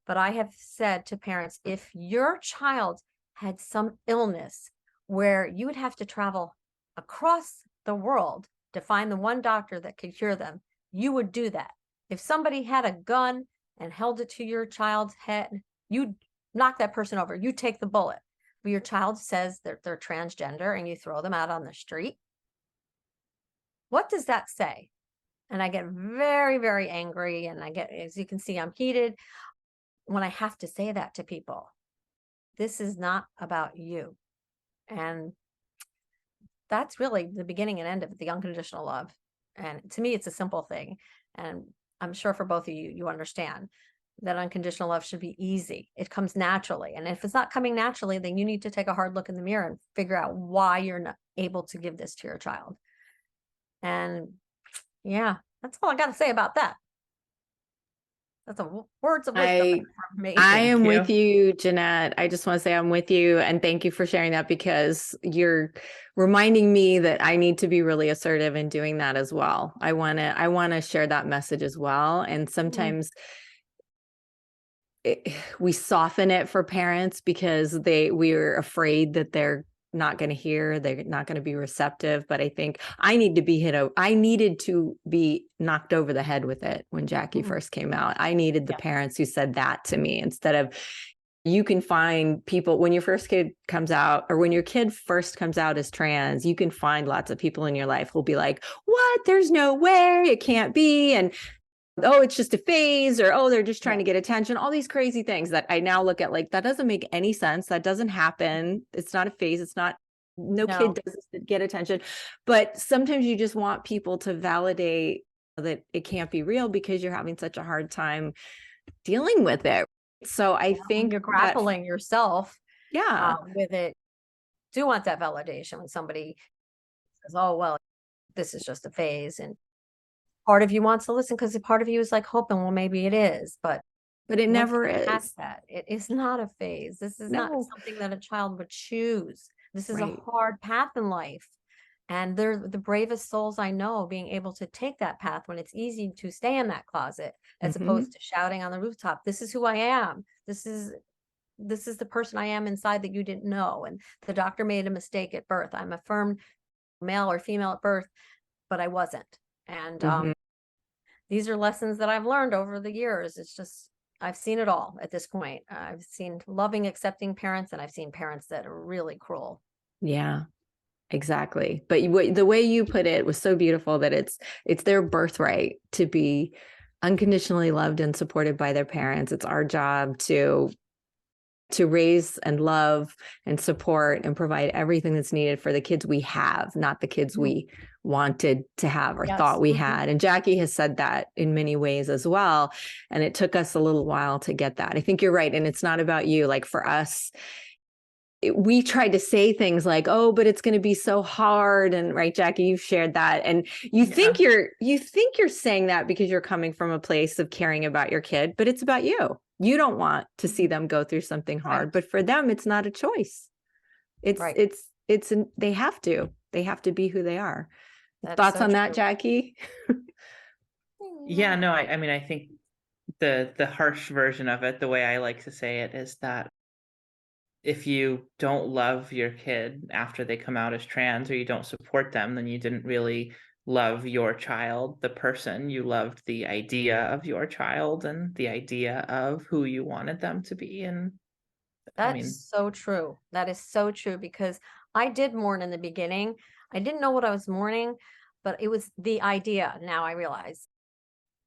but I have said to parents, if your child had some illness where you would have to travel across the world to find the one doctor that could cure them, you would do that. If somebody had a gun and held it to your child's head, you'd knock that person over. You take the bullet. But your child says that they're transgender and you throw them out on the street. What does that say? And I get very, very angry, and I get, as you can see, I'm heated when I have to say that to people. This is not about you. And that's really the beginning and end of the unconditional love. And to me, it's a simple thing. And I'm sure for both of you, you understand that unconditional love should be easy. It comes naturally. And if it's not coming naturally, then you need to take a hard look in the mirror and figure out why you're not able to give this to your child. And yeah, that's all I got to say about that. That's words of wisdom from me. I Thank am you. with you, Jeanette. I just want to say I'm with you, and thank you for sharing that, because you're reminding me that I need to be really assertive in doing that as well. I want to share that message as well. And sometimes we soften it for parents because we're afraid that they're not going to hear, they're not going to be receptive. But I think I needed to be knocked over the head with it when Jackie first came out. I needed the parents who said that to me, instead of, you can find people when your kid first comes out as trans, you can find lots of people in your life who'll be like, what? There's no way, it can't be. And oh, it's just a phase, or, oh, they're just trying to get attention. All these crazy things that I now look at like, that doesn't make any sense. That doesn't happen. It's not a phase. It's not, no kid does this to get attention. But sometimes you just want people to validate that it can't be real because you're having such a hard time dealing with it. So I think you're grappling yourself with it. Do want that validation when somebody says, oh, well, this is just a phase. And part of you wants to listen because part of you is like hoping, well, maybe it is, but it never is. That it is not a phase. This is not something that a child would choose. This is a hard path in life. And they're the bravest souls I know, being able to take that path when it's easy to stay in that closet, as opposed to shouting on the rooftop, this is who I am. This is the person I am inside that you didn't know. And the doctor made a mistake at birth. I'm affirmed male or female at birth, but I wasn't. And these are lessons that I've learned over the years. It's just, I've seen it all at this point. I've seen loving, accepting parents, and I've seen parents that are really cruel. Yeah, exactly. But the way you put it was so beautiful, that it's their birthright to be unconditionally loved and supported by their parents. It's our job to raise and love and support and provide everything that's needed for the kids we have, not the kids we wanted to have or thought we had. And Jackie has said that in many ways as well. And it took us a little while to get that. I think you're right. And it's not about you. Like for us, we tried to say things like, oh, but it's going to be so hard. And right, Jackie, you've shared that. And you think you're saying that because you're coming from a place of caring about your kid, but it's about you. You don't want to see them go through something hard, but for them, it's not a choice. They have to be who they are. Thoughts on that, Jackie? Yeah, no, I mean, I think the harsh version of it, the way I like to say it, is that if you don't love your kid after they come out as trans, or you don't support them, then you didn't really love your child, the person. You loved the idea of your child and the idea of who you wanted them to be. And that's so true. That is so true, because I did mourn in the beginning. I didn't know what I was mourning, but it was the idea. Now I realize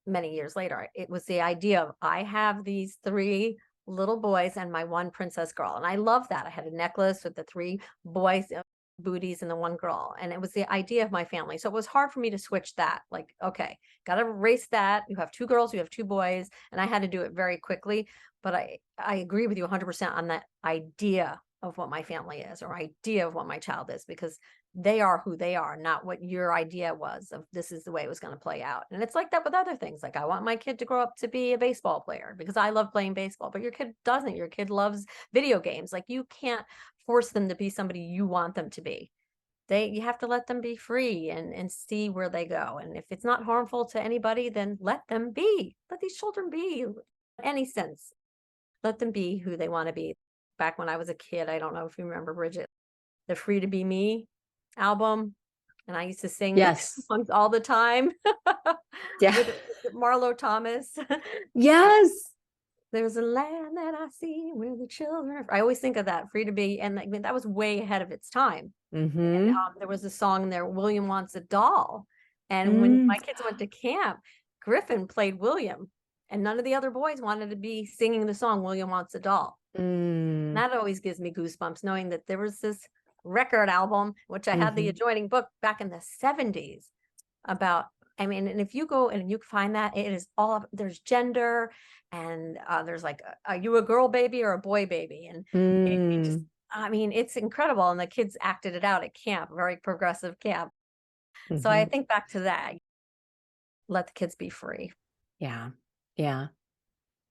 many years later, it was the idea of, I have these 3 little boys and my 1 princess girl. And I love that. I had a necklace with the 3 boys booties and the 1 girl. And it was the idea of my family. So it was hard for me to switch that. Like, okay, got to erase that. You have 2 girls, you have 2 boys. And I had to do it very quickly. But I agree with you 100% on that idea of what my family is, or idea of what my child is, because they are who they are, not what your idea was of this is the way it was going to play out. And it's like that with other things. Like, I want my kid to grow up to be a baseball player because I love playing baseball, but your kid doesn't. Your kid loves video games. Like, you can't force them to be somebody you want them to be. You have to let them be free and see where they go. And if it's not harmful to anybody, then let them be. Let these children be. In any sense, let them be who they want to be. Back when I was a kid, I don't know if you remember, Bridget, the Free to Be Me album, and I used to sing songs all the time. With Marlo Thomas. Yes. There's a land that I see where the children I always think of that, Free to Be, and that was way ahead of its time. And there was a song there, William Wants a Doll, and when my kids went to camp, Griffin played William, and none of the other boys wanted to be singing the song William Wants a Doll. And that always gives me goosebumps, knowing that there was this record album, which I had the adjoining book back in the 70s, about I mean, and if you go and you find that, it is all, there's gender, and there's like, are you a girl baby or a boy baby? And it just, Mm, I mean, it's incredible. And the kids acted it out at camp, very progressive camp. So I mhm. think back to that, let the kids be free. Yeah. Yeah.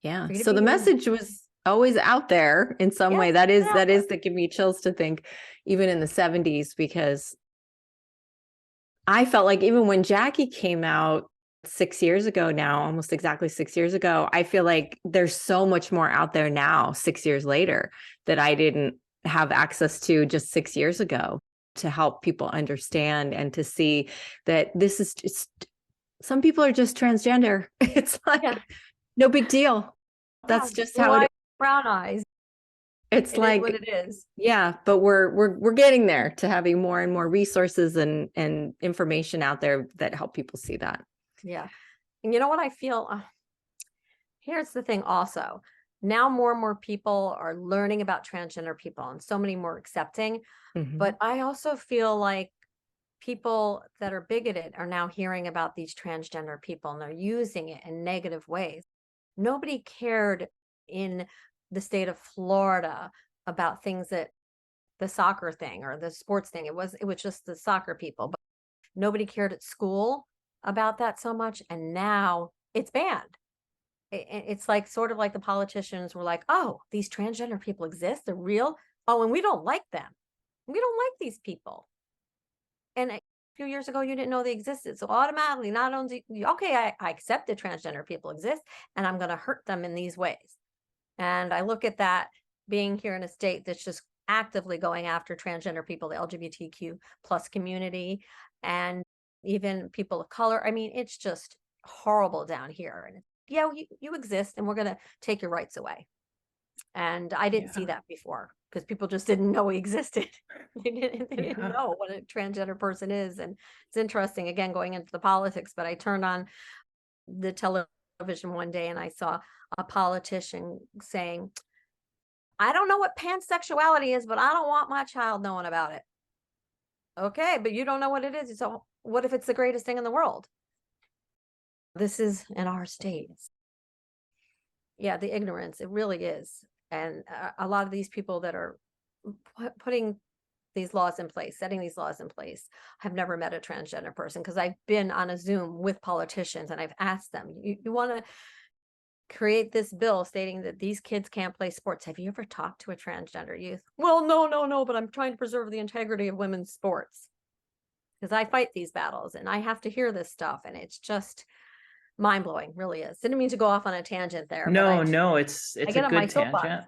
Yeah. Free to So be the who you, message was always out there in some way. yes, That get is, out there. that give me chills to think, even in the 70s, because I felt like even when Jackie came out 6 years ago now, almost exactly 6 years ago, I feel like there's so much more out there now, 6 years later, that I didn't have access to just 6 years ago, to help people understand and to see that this is just, some people are just transgender. It's like, Yeah. no big deal. Yeah. That's just Blue how it eyes, is. brown eyes. It's It is what like, it is. yeah, but we're getting there to having more and more resources and information out there that help people see that. Yeah. And you know what I feel? Here's the thing also. Now more and more people are learning about transgender people, and so many more accepting. But Mhm. I also feel like people that are bigoted are now hearing about these transgender people, and they're using it in negative ways. Nobody cared in the state of Florida about things that the soccer thing or the sports thing. It was just the soccer people, but nobody cared at school about that so much. And now it's banned. It's like sort of like the politicians were like, oh, these transgender people exist, they're real. Oh, and we don't like them. We don't like these people. And a few years ago, you didn't know they existed. So automatically, not only, okay, I accept that transgender people exist, and I'm going to hurt them in these ways. And I look at that being here in a state that's just actively going after transgender people, the LGBTQ plus community, and even people of color. I mean, it's just horrible down here. And yeah, you exist, and we're going to take your rights away. And I didn't see Yeah. that before because people just didn't know he existed. They didn't Yeah. know what a transgender person is. And it's interesting, again, going into the politics, but I turned on the television one day and I saw a politician saying, I don't know what pansexuality is, but I don't want my child knowing about it. Okay, but you don't know what it is. So what if it's the greatest thing in the world? This is in our state. Yeah, the ignorance, it really is. And a lot of these people that are putting these laws in place, setting these laws in place, have never met a transgender person, because I've been on a Zoom with politicians and I've asked them, you want to create this bill stating that these kids can't play sports. Have you ever talked to a transgender youth? Well, no, but I'm trying to preserve the integrity of women's sports because I fight these battles and I have to hear this stuff. And it's just mind blowing, really is. Didn't mean to go off on a tangent there, but No, I it's a get on my good soapbox. tangent.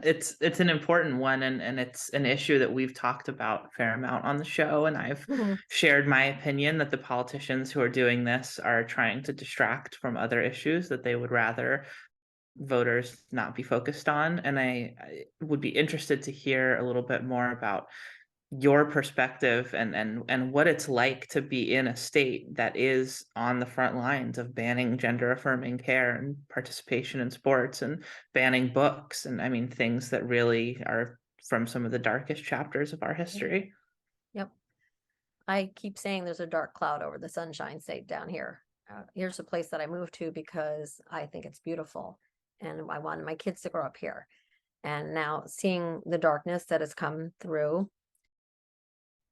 It's an important one, and it's an issue that we've talked about a fair amount on the show, and I've Mhm. shared my opinion that the politicians who are doing this are trying to distract from other issues that they would rather voters not be focused on. And I would be interested to hear a little bit more about your perspective and what it's like to be in a state that is on the front lines of banning gender affirming care and participation in sports and banning books, and I mean things that really are from some of the darkest chapters of our history. Yep. I keep saying there's a dark cloud over the Sunshine State down here. Here's a place that I moved to because I think it's beautiful and I wanted my kids to grow up here. And now seeing the darkness that has come through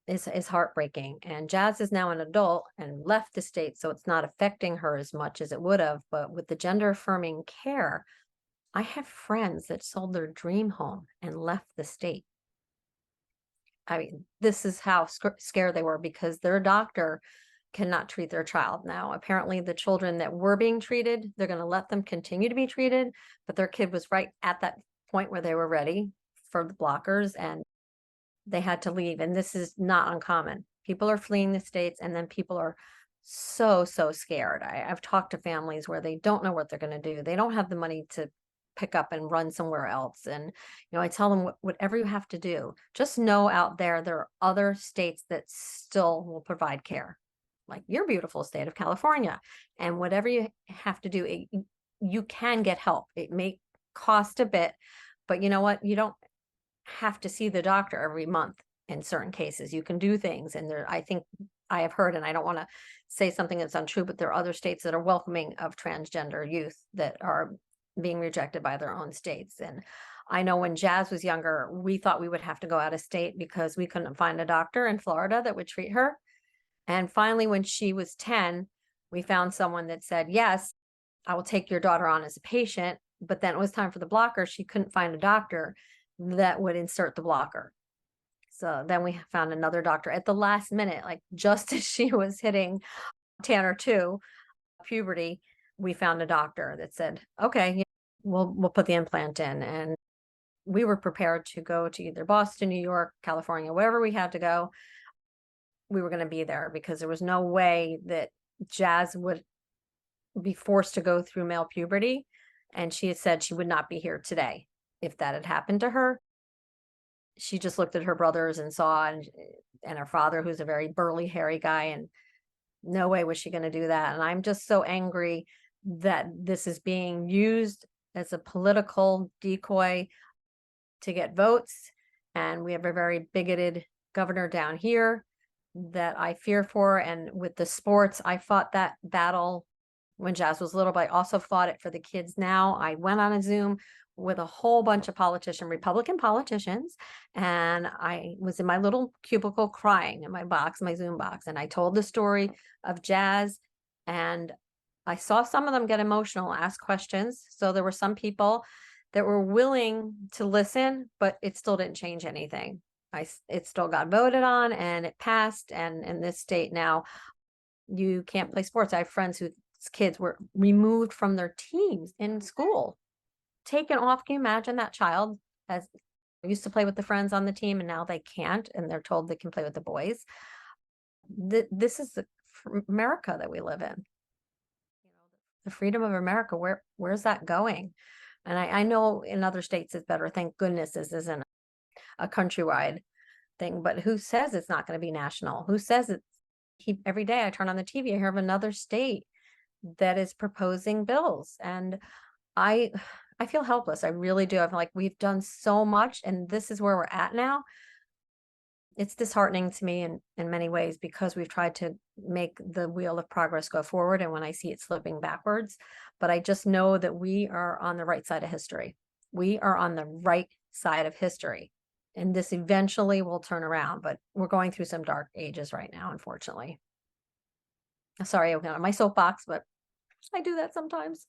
is heartbreaking. And Jazz is now an adult and left the state, so it's not affecting her as much as it would have. But with the gender affirming care, I have friends that sold their dream home and left the state. I mean, this is how scared they were because their doctor cannot treat their child now. Apparently, the children that were being treated, they're going to let them continue to be treated, but their kid was right at that point where they were ready for the blockers and they had to leave. And this is not uncommon. People are fleeing the states, and then people are so scared. I've talked to families where they don't know what they're going to do. They don't have the money to pick up and run somewhere else. And I tell them, whatever you have to do, just know out there are other states that still will provide care, like your beautiful state of California. And whatever you have to do, you can get help. It may cost a bit, but you know what? You don't have to see the doctor every month. In certain cases, you can do things, and I think I have heard, and I don't want to say something that's untrue, but there are other states that are welcoming of transgender youth that are being rejected by their own states. And I know when Jazz was younger, we thought we would have to go out of state because we couldn't find a doctor in Florida that would treat her. And finally, when she was 10, we found someone that said, yes, I will take your daughter on as a patient. But then it was time for the blocker. She couldn't find a doctor that would insert the blocker. So then we found another doctor at the last minute, like just as she was hitting 10 or 2, puberty, we found a doctor that said, okay, we'll put the implant in. And we were prepared to go to either Boston, New York, California, wherever we had to go. We were going to be there because there was no way that Jazz would be forced to go through male puberty. And she had said she would not be here today if that had happened to her. She just looked at her brothers and saw, and her father, who's a very burly, hairy guy, and no way was she going to do that. And I'm just so angry that this is being used as a political decoy to get votes. And we have a very bigoted governor down here that I fear for. And with the sports, I fought that battle when Jazz was little, but I also fought it for the kids now. I went on a Zoom with a whole bunch of Republican politicians, and I was in my little cubicle crying in my box, my Zoom box, and I told the story of Jazz, and I saw some of them get emotional, ask questions. So there were some people that were willing to listen, but it still didn't change anything. It still got voted on and it passed. And in this state now, you can't play sports. I have friends whose kids were removed from their teams in school, taken off. Can you imagine that child used to play with the friends on the team and now they can't, and they're told they can play with the boys? This is the America that we live in. The freedom of America, where's that going? And I know in other states it's better. Thank goodness this isn't a countrywide thing, but who says it's not going to be national? Who says every day I turn on the TV, I hear of another state that is proposing bills, and I feel helpless. I really do. I feel like we've done so much and this is where we're at now. It's disheartening to me in many ways because we've tried to make the wheel of progress go forward, and when I see it slipping backwards, but I just know that we are on the right side of history. We are on the right side of history, and this eventually will turn around, but we're going through some dark ages right now, unfortunately. Sorry, I went on my soapbox, but I do that sometimes.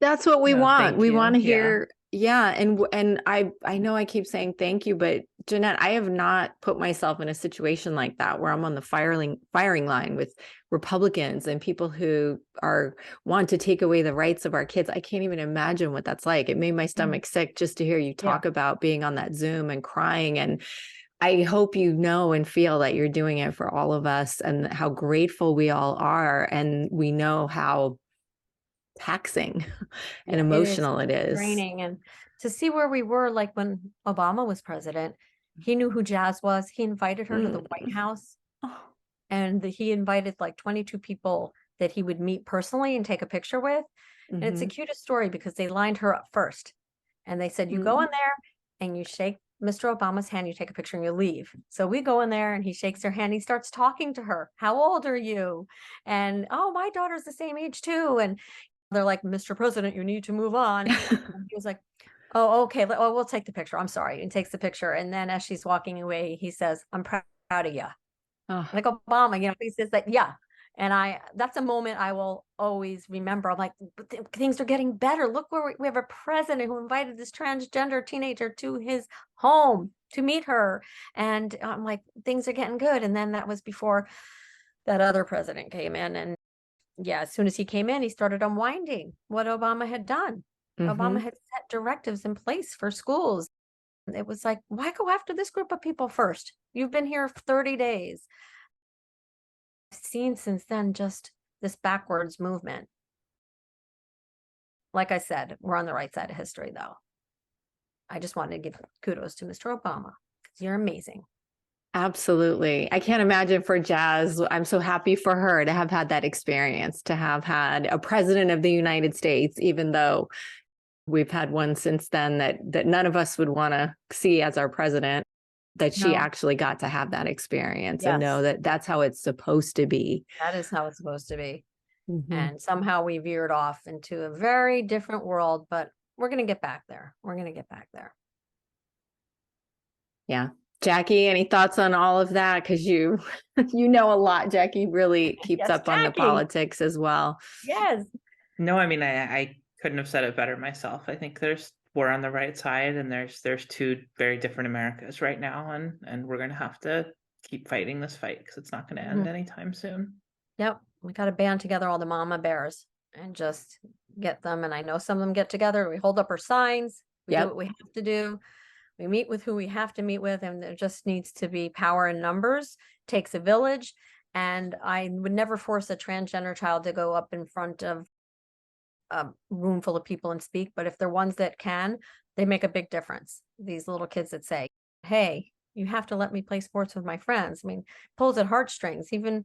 That's what we No, want. thank We you. want to Yeah. hear, yeah. And I know I keep saying thank you, but Jeanette, I have not put myself in a situation like that where I'm on the firing line with Republicans and people who want to take away the rights of our kids. I can't even imagine what that's like. It made my stomach sick just to hear you talk about being on that Zoom and crying. And I hope you know and feel that you're doing it for all of us and how grateful we all are. And we know how taxing and emotional it is. Draining. And to see where we were, like when Obama was president, he knew who Jazz was. He invited her to the White House, and he invited like 22 people that he would meet personally and take a picture with. And it's the cutest story because they lined her up first and they said, you go in there and you shake Mr. Obama's hand, you take a picture and you leave. So we go in there and he shakes her hand. He starts talking to her. How old are you? And, oh, my daughter's the same age too. And they're like, Mr. President, you need to move on. And he was like, oh, okay. We'll take the picture. I'm sorry. And takes the picture. And then as she's walking away, he says, I'm proud of you. Like Obama, he says that, yeah. And that's a moment I will always remember. I'm like, things are getting better. Look where we have a president who invited this transgender teenager to his home to meet her. And I'm like, things are getting good. And then that was before that other president came in. And yeah, as soon as he came in, he started unwinding what Obama had done. Obama had set directives in place for schools. It was like, why go after this group of people first? You've been here 30 days. I've seen since then just this backwards movement. Like I said, we're on the right side of history, though. I just wanted to give kudos to Mr. Obama because you're amazing. Absolutely. I can't imagine for Jazz. I'm so happy for her to have had that experience, to have had a president of the United States, even though we've had one since then that none of us would want to see as our president. that she No. actually got to have that experience and know Yes. that that's how it's supposed to be. That is how it's supposed to be. Mhm. And somehow we veered off into a very different world, but we're going to get back there. We're going to get back there. Yeah. Jackie, any thoughts on all of that? Because you know a lot. Jackie really keeps Yes, up on the Jackie. politics as well. Yes. No, I mean, I couldn't have said it better myself. I think we're on the right side, and there's two very different Americas right now, and we're gonna have to keep fighting this fight because it's not gonna end anytime soon. Yep. We got to band together all the mama bears and just get them. And I know some of them get together. We hold up our signs. We do Yep. what we have to do. We meet with who we have to meet with. And there just needs to be power in numbers. Takes a village. And I would never force a transgender child to go up in front of a room full of people and speak. But if they're ones that can, they make a big difference. These little kids that say, hey, you have to let me play sports with my friends. I mean, pulls at heartstrings. Even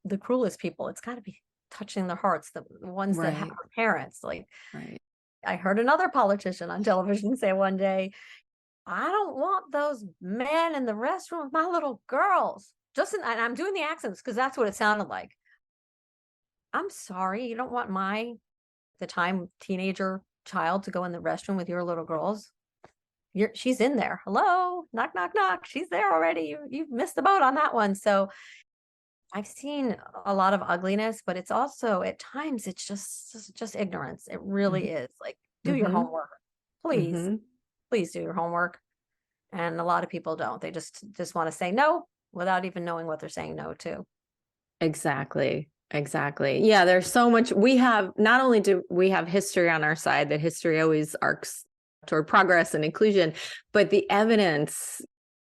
the cruelest people, it's got to be touching their hearts, the ones that have Right. parents. Like, Right. I heard another politician on television say one day, I don't want those men in the restroom with my little girls. And I'm doing the accents because that's what it sounded like. I'm sorry, you don't want the time teenager child to go in the restroom with your little girls. She's in there. Hello, knock, knock, knock. She's there already. You've missed the boat on that one. So I've seen a lot of ugliness, but it's also at times it's just ignorance. It really is. Like, do your homework, please. Please do your homework. And a lot of people don't. They just want to say no without even knowing what they're saying no to. Exactly. Yeah, there's so much. We have, not only do we have history on our side, that history always arcs toward progress and inclusion, but the evidence,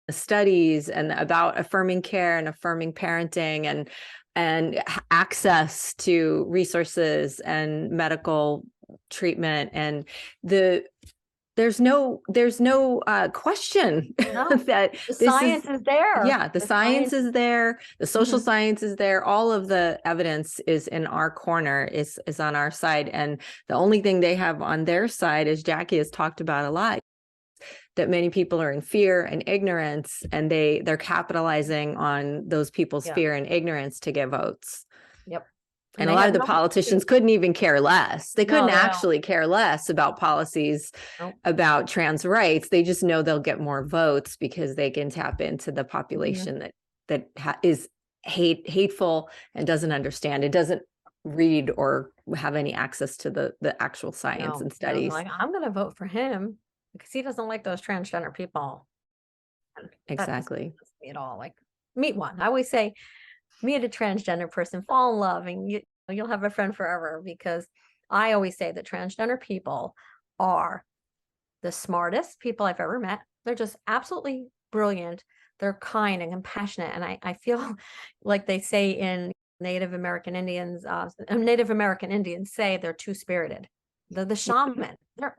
the studies and about affirming care and affirming parenting and access to resources and medical treatment, and there's no question that The science is there. Yeah, the science is there. The social science is there. All of the evidence is in our corner, is on our side. And the only thing they have on their side, as Jackie has talked about a lot, that many people are in fear and ignorance, and they're capitalizing on those people's fear and ignorance to get votes. Yep. And a lot of the politicians couldn't even care less. They couldn't actually care less about policies about trans rights. They just know they'll get more votes because they can tap into the population that is hateful and doesn't understand. It doesn't read or have any access to the actual science and studies. Like, I'm going to vote for him because he doesn't like those transgender people. Exactly. Me at all. Like, meet one. I always say, meet a transgender person, fall in love, and you'll have a friend forever. Because I always say that transgender people are the smartest people I've ever met. They're just absolutely brilliant. They're kind and compassionate. And I feel like they say in Native American Indians say they're two-spirited. They're the shaman.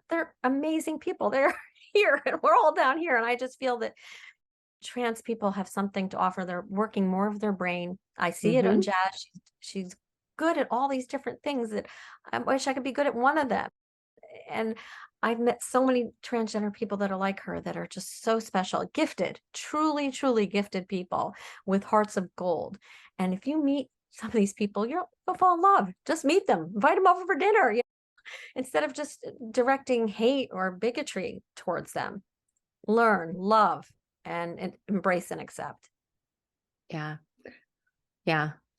They're amazing people. They're here and we're all down here. And I just feel that trans people have something to offer. They're working more of their brain. I see it on Jazz. She's good at all these different things that I wish I could be good at one of them. And I've met so many transgender people that are like her, that are just so special, gifted, truly, truly gifted people with hearts of gold. And if you meet some of these people, you'll fall in love. Just meet them, invite them over for dinner, instead of just directing hate or bigotry towards them. Learn, love, and embrace and accept. Yeah.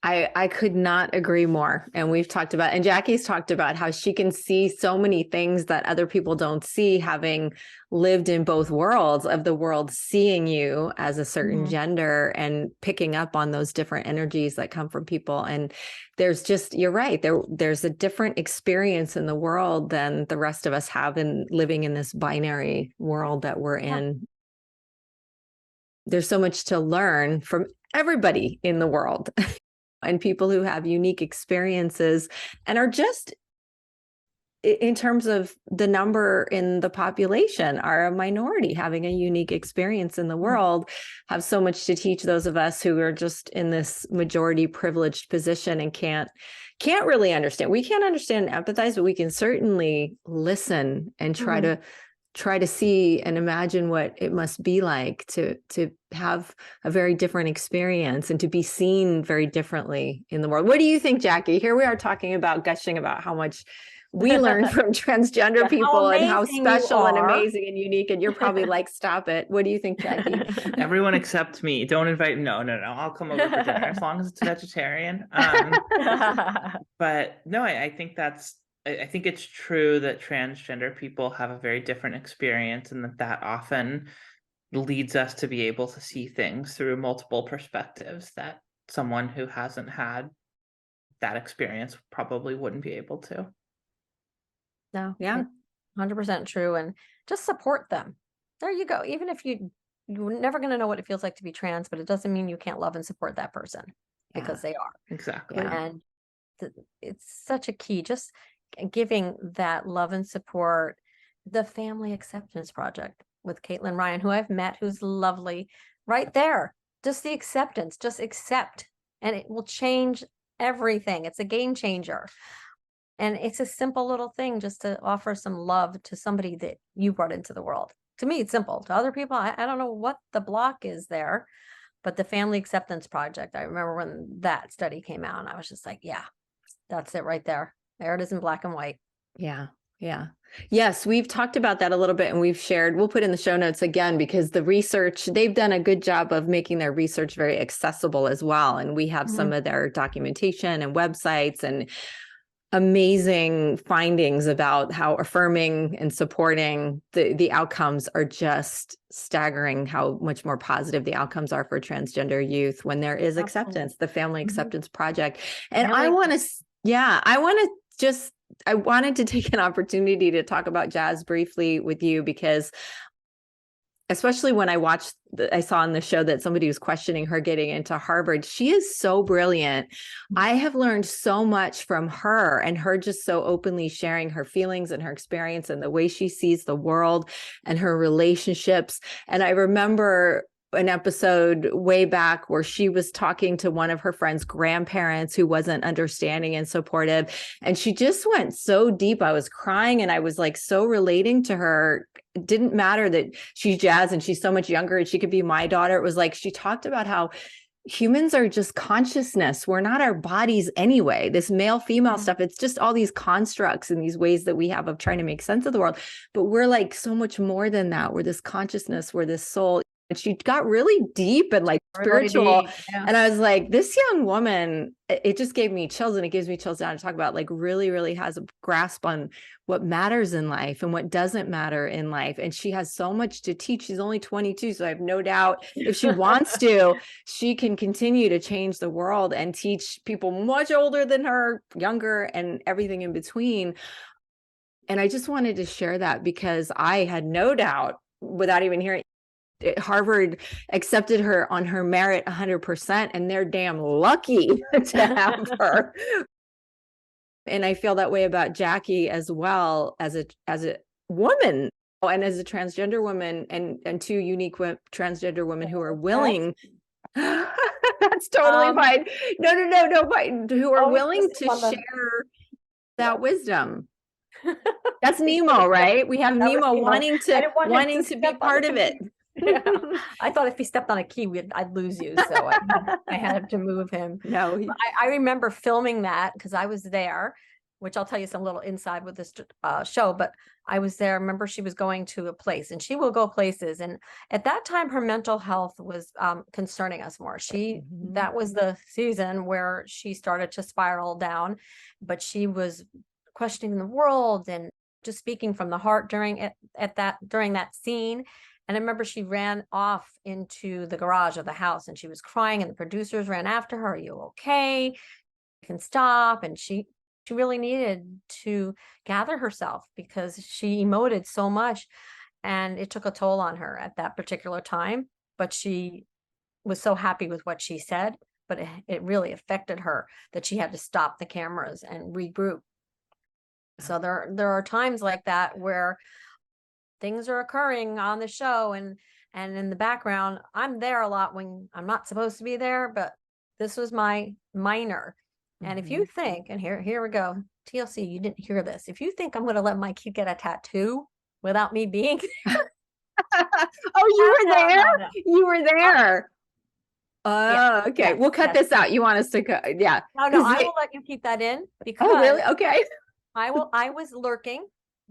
I could not agree more. And we've talked about, and Jackie's talked about how she can see so many things that other people don't see, having lived in both worlds of the world, seeing you as a certain gender and picking up on those different energies that come from people. And there's just, you're right, there's a different experience in the world than the rest of us have in living in this binary world that we're in. There's so much to learn from everybody in the world. And people who have unique experiences and are just, in terms of the number in the population, are a minority having a unique experience in the world, have so much to teach those of us who are just in this majority privileged position and can't really understand. We can't understand and empathize, but we can certainly listen and try try to see and imagine what it must be like to have a very different experience and to be seen very differently in the world. What do you think, Jackie? Here we are talking about gushing about how much we learn from transgender Yeah, people and how amazing you special and are. amazing and unique. And you're probably like, stop it. What do you think, Jackie? Everyone except me. Don't invite. No. I'll come over for dinner as long as it's vegetarian. But no, I think I think it's true that transgender people have a very different experience, and that often leads us to be able to see things through multiple perspectives that someone who hasn't had that experience probably wouldn't be able to. No, Yeah. 100% true. And just support them. There you go. Even if you're never going to know what it feels like to be trans, but it doesn't mean you can't love and support that person because they are. Exactly. Yeah. And it's such a key, just giving that love and support. The Family Acceptance Project with Caitlin Ryan, who I've met, who's lovely, right there. Just the acceptance, just accept, and it will change everything. It's a game changer. And it's a simple little thing just to offer some love to somebody that you brought into the world. To me, it's simple. To other people, I don't know what the block is there, but the Family Acceptance Project, I remember when that study came out and I was just like, yeah, that's it right there. There it is in black and white. Yeah. Yeah. Yes, we've talked about that a little bit and we'll put in the show notes again, because the research, they've done a good job of making their research very accessible as well. And we have some of their documentation and websites and amazing findings about how affirming and supporting the outcomes are just staggering, how much more positive the outcomes are for transgender youth when there is acceptance, the Family Acceptance Project. And I wanted to take an opportunity to talk about Jazz briefly with you, because especially when I saw on the show that somebody was questioning her getting into Harvard. She is so brilliant. I have learned so much from her, and her just so openly sharing her feelings and her experience and the way she sees the world and her relationships. And I remember an episode way back where she was talking to one of her friend's grandparents who wasn't understanding and supportive. And she just went so deep. I was crying and I was like so relating to her. It didn't matter that she's Jazz and she's so much younger and she could be my daughter. It was like she talked about how humans are just consciousness. We're not our bodies anyway. This male female stuff, it's just all these constructs and these ways that we have of trying to make sense of the world. But we're like so much more than that. We're this consciousness, we're this soul. And she got really deep and like spiritual. And I was like, this young woman, it just gave me chills, and it gives me chills now to talk about, like, really, really has a grasp on what matters in life and what doesn't matter in life. And she has so much to teach. She's only 22. So I have no doubt if she wants to, she can continue to change the world and teach people much older than her, younger, and everything in between. And I just wanted to share that because I had no doubt, without even hearing, Harvard accepted her on her merit 100%, and they're damn lucky to have her. And I feel that way about Jackie as well, as a woman and as a transgender woman, and two unique transgender women who are willing. That's totally fine. No, fine. Who are willing to share that wisdom. That's Nemo, right? We have Nemo wanting to be part of it. Yeah. I thought if he stepped on a key, I'd lose you. So I had to move him. No, I remember filming that because I was there, which I'll tell you some little inside with this show, but I was there. Remember, she was going to a place, and she will go places. And at that time, her mental health was concerning us more. That was the season where she started to spiral down, but she was questioning the world and just speaking from the heart during that scene. And I remember she ran off into the garage of the house and she was crying, and the producers ran after her. Are you okay? You can stop. And she really needed to gather herself because she emoted so much, and it took a toll on her at that particular time. But she was so happy with what she said, but it really affected her that she had to stop the cameras and regroup. So there are times like that where things are occurring on the show, and in the background, I'm there a lot when I'm not supposed to be there, but this was my minor. And if you think, and here we go, TLC, you didn't hear this. If you think I'm going to let my kid get a tattoo, without me being Oh, you were there? no. You were there. Yeah, Oh, okay. yes, We'll cut yes. this out. You want us to cut? Yeah. No, 'Cause I they- will let you keep that in Oh, really? because Okay. I was lurking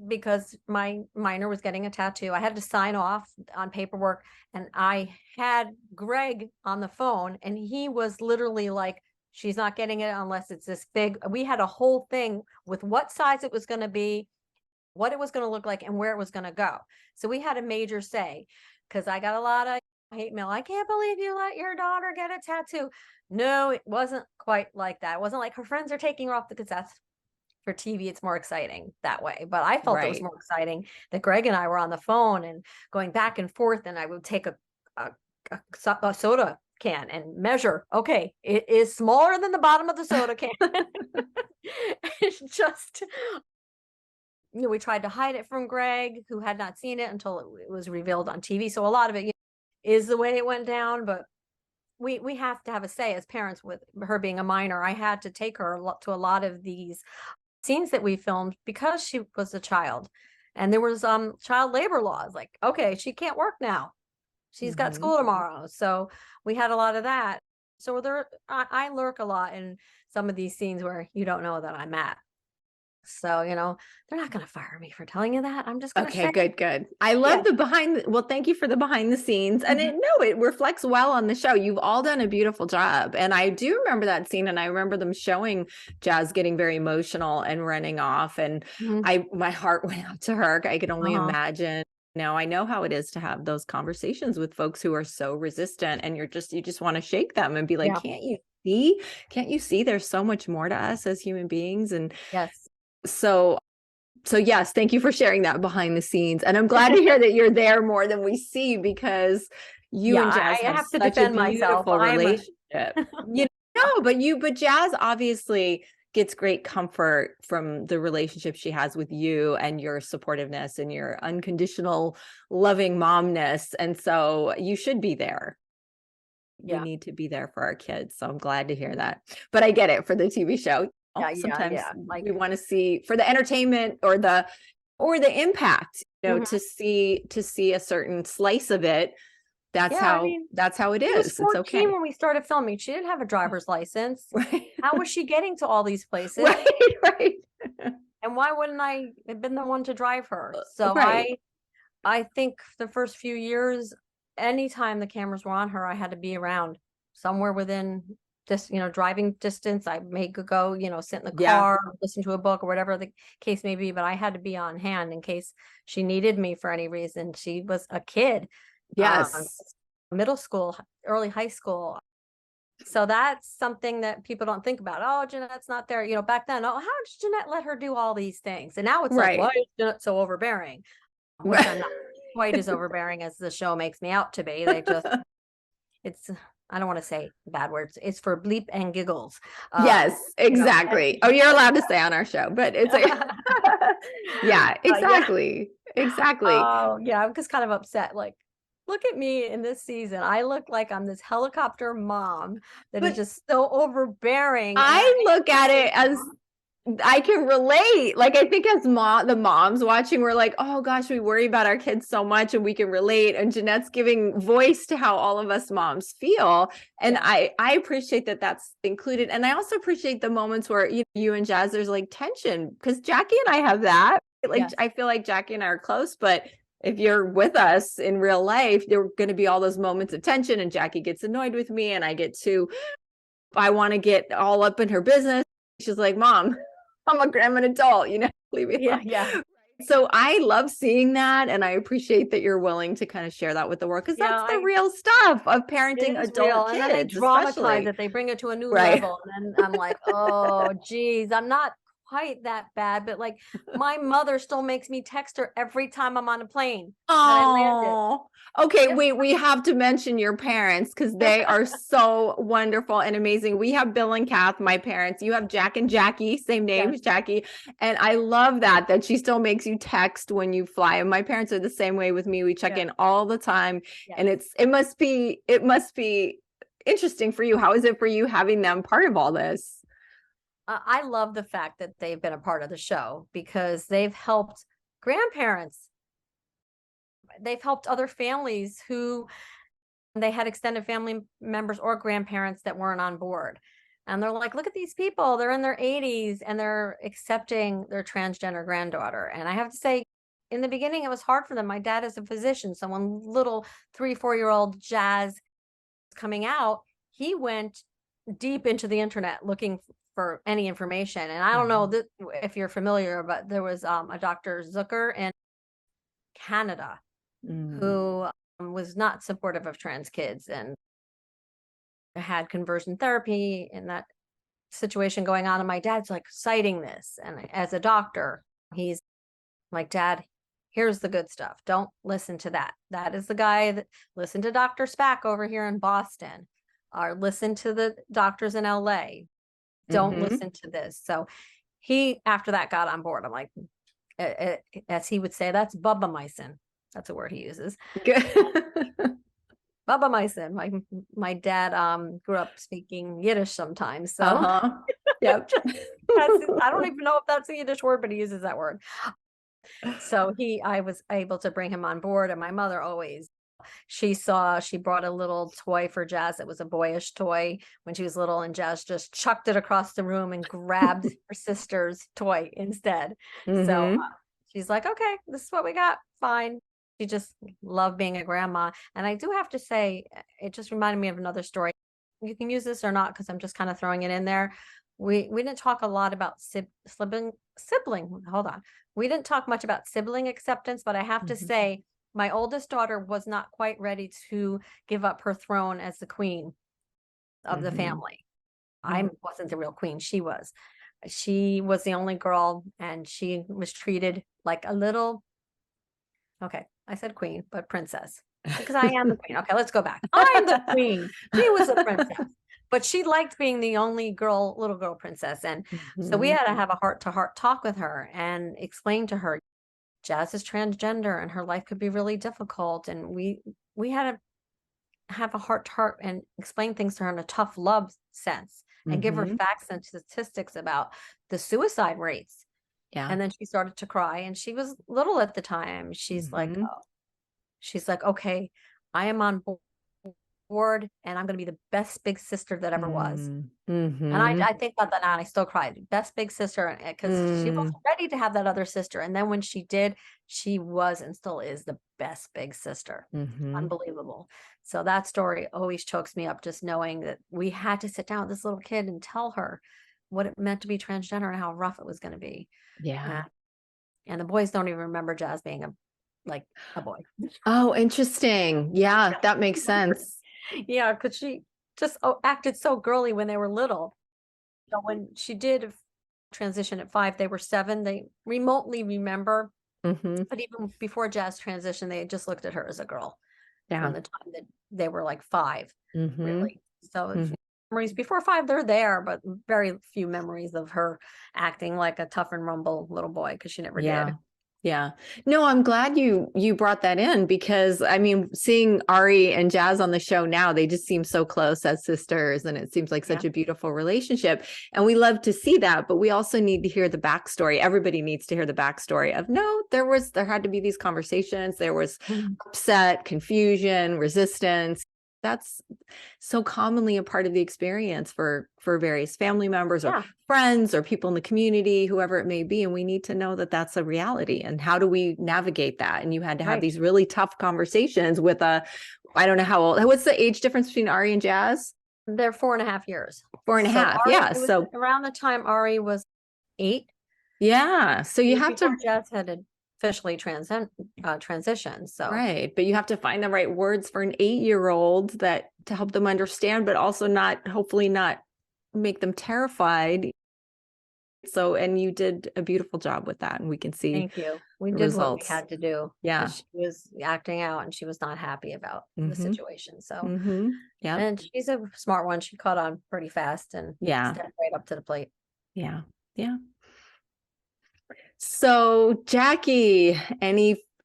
because my minor was getting a tattoo. I had to sign off on paperwork, and I had Greg on the phone, and he was literally like, she's not getting it unless it's this big. We had a whole thing with what size it was going to be, what it was going to look like, and where it was going to go. So we had a major say, because I got a lot of hate mail. I can't believe you let your daughter get a tattoo. No, it wasn't quite like that. It wasn't like her friends are taking her off, because that's for TV. It's more exciting that way. But I felt it was Right. more exciting that Greg and I were on the phone and going back and forth, and I would take a soda can and measure. Okay, it is smaller than the bottom of the soda can. It's just, we tried to hide it from Greg, who had not seen it until it was revealed on TV. So a lot of it is the way it went down, but we have to have a say as parents. With her being a minor, I had to take her to a lot of these scenes that we filmed because she was a child, and there was child labor laws. Like, okay, she can't work now, she's got school tomorrow. So we had a lot of that. So I lurk a lot in some of these scenes where you don't know that I'm at. So, they're not going to fire me for telling you that. I'm just going to Okay, say, good. I love the well, thank you for the behind the scenes. And it reflects well on the show. You've all done a beautiful job. And I do remember that scene, and I remember them showing Jazz getting very emotional and running off. And my heart went out to her. I could only imagine. I know how it is to have those conversations with folks who are so resistant, and you just want to shake them and be like, can't you see there's so much more to us as human beings? And yes. So yes, thank you for sharing that behind the scenes. And I'm glad to hear that you're there more than we see, because you and Jazz I have have to such defend a myself. beautiful relationship. But Jazz obviously gets great comfort from the relationship she has with you and your supportiveness and your unconditional loving momness. And so you should be there. We need to be there for our kids. So I'm glad to hear that. But I get it for the TV show. Sometimes Like, we want to see for the entertainment or the impact, to see a certain slice of it. That's how it she was is. 14 It's okay. when we started filming. She didn't have a driver's license. Right. How was she getting to all these places? Right. And why wouldn't I have been the one to drive her? So Right. I think the first few years, anytime the cameras were on her, I had to be around somewhere within this, driving distance. I may go, sit in the car, listen to a book or whatever the case may be, but I had to be on hand in case she needed me for any reason. She was a kid. Yes. Middle school, early high school. So that's something that people don't think about. Oh, Jeanette's not there. Back then, how did Jeanette let her do all these things? And now it's like, why is Jeanette so overbearing? Which I'm not quite as overbearing as the show makes me out to be. I don't want to say bad words. It's for bleep and giggles. Yes, exactly. You're allowed to say on our show, but it's like, exactly. Oh, yeah. I'm just kind of upset. Like, look at me in this season. I look like I'm this helicopter mom that is just so overbearing. I look at it as I can relate. Like, I think as the moms watching, we're like, oh gosh, we worry about our kids so much, and we can relate. And Jeanette's giving voice to how all of us moms feel. And I appreciate that that's included. And I also appreciate the moments where you and Jazz, there's like tension, because Jackie and I have that. Like, I feel like Jackie and I are close, but if you're with us in real life, there are going to be all those moments of tension, and Jackie gets annoyed with me, and I want to get all up in her business. She's like, Mom, I'm an adult, leave me alone. So I love seeing that, and I appreciate that you're willing to kind of share that with the world, because that's the real stuff of parenting adult kids. And then they dramatize it, they bring it to a new level, and then I'm like, oh geez, I'm not quite that bad, but like my mother still makes me text her every time I'm on a plane. Oh, okay. Wait, we have to mention your parents, because they are so wonderful and amazing. We have Bill and Kath, my parents. You have Jack and Jackie, same name as Jackie. And I love that she still makes you text when you fly. And my parents are the same way with me. We check in all the time. And it must be interesting for you. How is it for you having them part of all this? I love the fact that they've been a part of the show, because they've helped grandparents they've helped other families who they had extended family members or grandparents that weren't on board. And they're like, look at these people, they're in their 80s and they're accepting their transgender granddaughter. And I have to say, in the beginning, it was hard for them. My dad is a physician. So when little 3-4-year-old Jazz coming out, he went deep into the internet looking for any information. And I don't know if you're familiar, but there was a Dr. Zucker in Canada who was not supportive of trans kids and had conversion therapy in that situation going on. And my dad's like citing this. And as a doctor, he's like, Dad, here's the good stuff. Don't listen to that. That is the guy that listen to Dr. Spack over here in Boston, or listen to the doctors in LA. Don't listen to this. So he, after that, got on board. I'm like, as he would say, that's Bubba-meissen. That's a word he uses. Bubba-meissen. My dad grew up speaking Yiddish sometimes. So yep. I don't even know if that's a Yiddish word, but he uses that word. So I was able to bring him on board. And my mother always, she brought a little toy for Jazz. It was a boyish toy when she was little, and Jazz just chucked it across the room and grabbed her sister's toy instead. So she's like, okay, this is what we got. Fine. She just loved being a grandma. And I do have to say, it just reminded me of another story. You can use this or not, because I'm just kind of throwing it in there. We didn't talk a lot about sibling. Hold on. We didn't talk much about sibling acceptance, but I have to say, my oldest daughter was not quite ready to give up her throne as the queen of the family. I wasn't the real queen. She was. She was the only girl, and she was treated like a little, okay, I said queen, but princess, because I am the queen. Okay, let's go back. I'm the queen. She was a princess, but she liked being the only little girl princess. And so we had to have a heart-to-heart talk with her and explain to her, Jazz is transgender and her life could be really difficult. And we had to have a heart-to-heart and explain things to her in a tough love sense and give her facts and statistics about the suicide rates. Yeah. And then she started to cry, and she was little at the time. She's like, okay, I am on board, and I'm going to be the best big sister that ever was. And I think about that now, and I still cry. Best big sister, because she wasn't ready to have that other sister. And then when she did, she was and still is the best big sister. Unbelievable. So that story always chokes me up, just knowing that we had to sit down with this little kid and tell her what it meant to be transgender and how rough it was going to be. Yeah. And the boys don't even remember Jazz being a boy. Oh, interesting. Yeah, that makes sense. Yeah, because she just acted so girly when they were little. So when she did transition at 5, they were 7. They remotely remember. But even before Jazz transition, they had just looked at her as a girl. Yeah. From the time that they were like 5, really. So memories before 5, they're there, but very few memories of her acting like a tough and rumble little boy, because she never did. Yeah. No, I'm glad you brought that in, because I mean, seeing Ari and Jazz on the show now, they just seem so close as sisters, and it seems like such a beautiful relationship. And we love to see that, but we also need to hear the backstory. Everybody needs to hear the backstory of, no, there had to be these conversations. There was upset, confusion, resistance. That's so commonly a part of the experience for various family members or friends or people in the community, whoever it may be. And we need to know that that's a reality. And how do we navigate that? And you had to have these really tough conversations with I don't know how old, what's the age difference between Ari and Jazz? They're 4.5 years. 4.5. Yeah. So around the time Ari was 8. Yeah. So you have to. Jazz had officially transition. So right, but you have to find the right words for an 8-year-old to help them understand, but also hopefully not make them terrified. So, and you did a beautiful job with that, and we can see. Thank you. We did what we had to do. Yeah, she was acting out, and she was not happy about the situation. So, yeah, and she's a smart one. She caught on pretty fast and stepped right up to the plate. Yeah. So Jackie,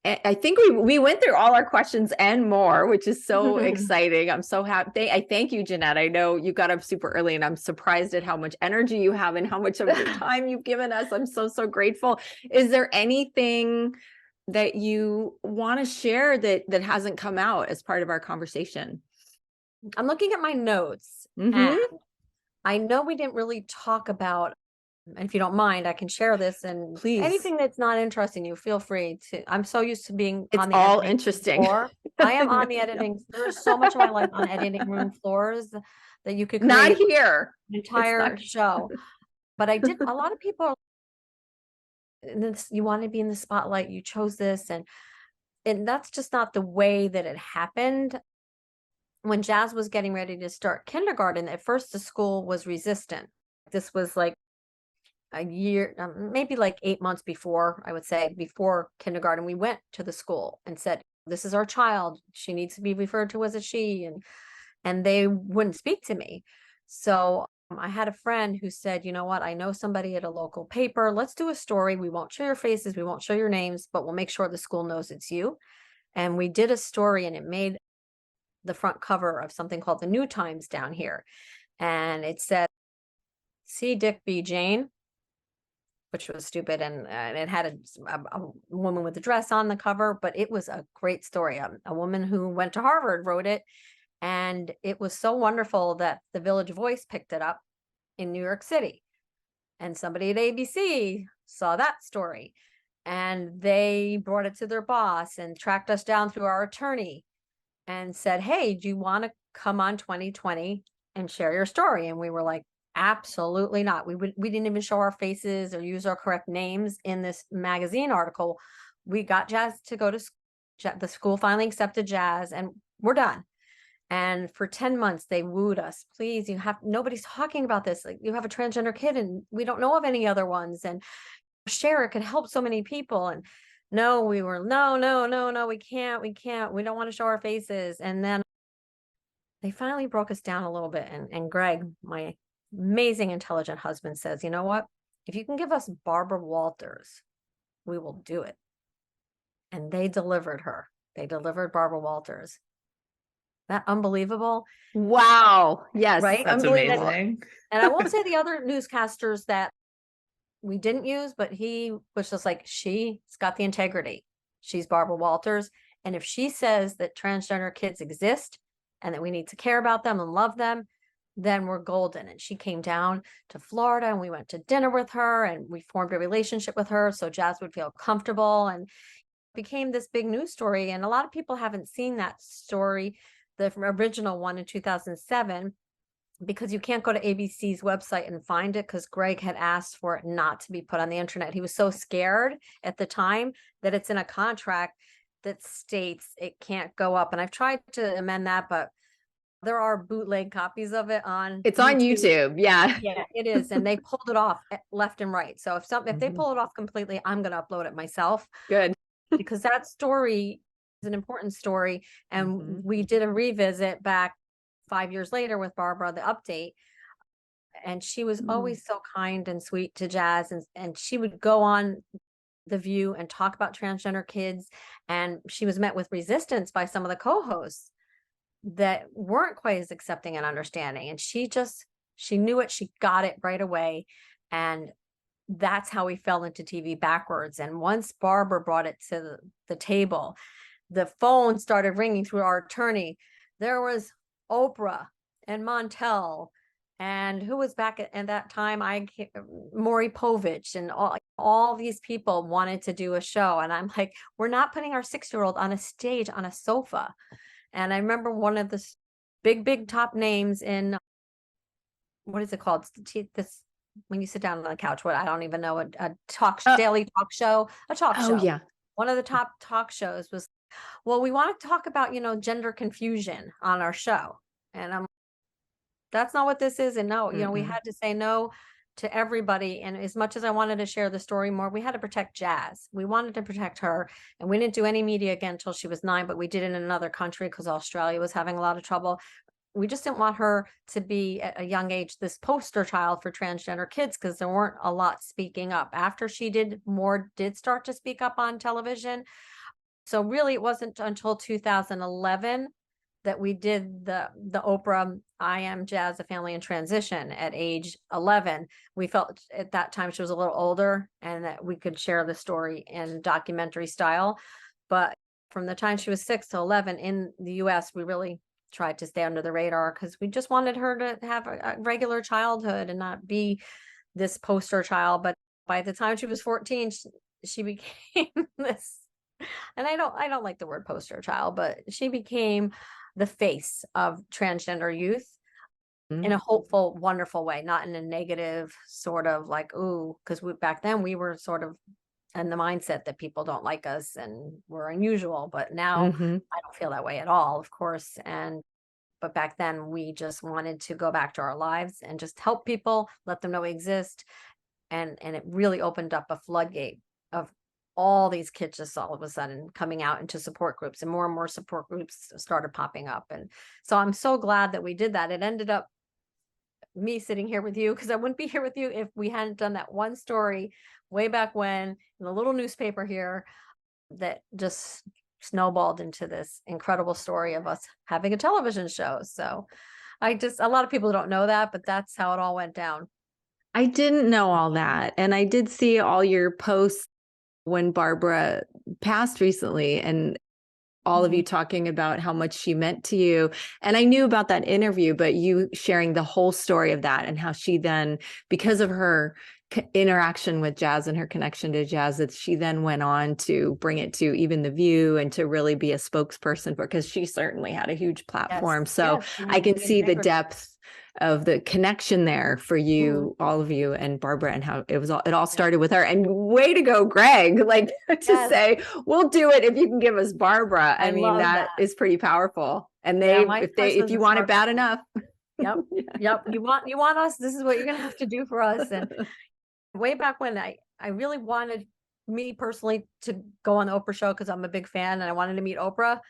I think we went through all our questions and more, which is so exciting. I'm so happy. I thank you, Jeanette. I know you got up super early, and I'm surprised at how much energy you have and how much of your time you've given us. I'm so grateful. Is there anything that you want to share that hasn't come out as part of our conversation? I'm looking at my notes, Mhm. and I know we didn't really talk about, and if you don't mind, I can share this, and Please. anything that's not interesting you, feel free to. I'm so used to being It's on the all editing interesting. floor. I am on the No. editing. There's so much of my life on editing room floors that you could Not create here. an It's entire not. show. But I did, a lot of people, and this, you want to be in the spotlight, you chose this, and that's just not the way that it happened. When Jazz was getting ready to start kindergarten, at first the school was resistant. This was like a year, maybe like 8 months before, I would say, before kindergarten. We went to the school and said, this is our child. She needs to be referred to as a she. And they wouldn't speak to me. So I had a friend who said, you know what, I know somebody at a local paper. Let's do a story. We won't show your faces. We won't show your names, but we'll make sure the school knows it's you. And we did a story, and it made the front cover of something called the New Times down here. And it said, see Dick B. Jane, which was stupid. And it had a woman with a dress on the cover, but it was a great story. A woman who went to Harvard wrote it. And it was so wonderful that the Village Voice picked it up in New York City. And somebody at ABC saw that story, and they brought it to their boss and tracked us down through our attorney and said, hey, do you want to come on 2020 and share your story? And we were like, absolutely not. We didn't even show our faces or use our correct names in this magazine article. We got Jazz to go to school. The school finally accepted Jazz, and we're done. And for 10 months, they wooed us. Please, nobody's talking about this. Like, you have a transgender kid and we don't know of any other ones. And share, it could help so many people. And no, we were, no, we can't. We don't want to show our faces. And then they finally broke us down a little bit. And Greg, my amazing, intelligent husband, says, you know what? If you can give us Barbara Walters, we will do it. And they delivered her. They delivered Barbara Walters. That unbelievable? Wow. Yes. Right? That's Unbelievable. amazing. And I won't say the other newscasters that we didn't use, but he was just like, she's got the integrity. She's Barbara Walters. And if she says that transgender kids exist and that we need to care about them and love them, then we're golden. And she came down to Florida, and we went to dinner with her, and we formed a relationship with her so Jazz would feel comfortable, and became this big news story. And a lot of people haven't seen that story, the original one in 2007, because you can't go to ABC's website and find it, because Greg had asked for it not to be put on the internet. He was so scared at the time that it's in a contract that states it can't go up. And I've tried to amend that, but there are bootleg copies of it on It's on YouTube. Yeah. Yeah, it is. And they pulled it off left and right. So if they Mhm. pull it off completely, I'm going to upload it myself, Good. because that story is an important story. And Mhm. we did a revisit back 5 years later with Barbara, the update. And she was always so kind and sweet to Jazz. And she would go on The View and talk about transgender kids. And she was met with resistance by some of the co-hosts that weren't quite as accepting and understanding. And she knew it. She got it right away. And that's how we fell into TV backwards. And once Barbara brought it to the table, the phone started ringing through our attorney. There was Oprah and Montel, and who was back at that time? Maury Povich, and all these people wanted to do a show. And I'm like, we're not putting our 6-year-old on a stage on a sofa. And I remember one of the big top names in, what is it called? This, when you sit down on the couch, what, I don't even know, a daily talk show, a talk show. Oh, yeah. One of the top talk shows was, well, we want to talk about, gender confusion on our show. And that's not what this is. And no, we had to say no to everybody. And as much as I wanted to share the story more, we had to protect Jazz. We wanted to protect her. And we didn't do any media again until she was 9, but we did it in another country because Australia was having a lot of trouble. We just didn't want her to be at a young age this poster child for transgender kids, because there weren't a lot speaking up. After she did start to speak up on television. So really, it wasn't until 2011 that we did the Oprah I Am Jazz, a Family in Transition at age 11. We felt at that time she was a little older and that we could share the story in documentary style. But from the time she was 6 to 11 in the US, we really tried to stay under the radar because we just wanted her to have a regular childhood and not be this poster child. But by the time she was 14, she became this, and I don't like the word poster child, but she became the face of transgender youth in a hopeful, wonderful way, not in a negative sort of like, ooh, because back then we were sort of in the mindset that people don't like us and we're unusual. But now I don't feel that way at all, of course. But back then we just wanted to go back to our lives and just help people, let them know we exist. And it really opened up a floodgate of all these kids just all of a sudden coming out into support groups, and more support groups started popping up. And so I'm so glad that we did that. It ended up me sitting here with you, because I wouldn't be here with you if we hadn't done that one story way back when in the little newspaper here that just snowballed into this incredible story of us having a television show. So a lot of people don't know that, but that's how it all went down. I didn't know all that. And I did see all your posts when Barbara passed recently, and all of you talking about how much she meant to you. And I knew about that interview, but you sharing the whole story of that and how she then, because of her interaction with jazz and her connection to jazz, that she then went on to bring it to even The View and to really be a spokesperson for, because she certainly had a huge platform. So I can see the depth of the connection there for you, all of you, and Barbara, and how it all started with her. And way to go, Greg, like to say, we'll do it if you can give us Barbara. I mean, that is pretty powerful. And if you want it bad enough. Yep. You want us, this is what you're gonna have to do for us. And way back when I really wanted, me personally, to go on the Oprah show because I'm a big fan and I wanted to meet Oprah.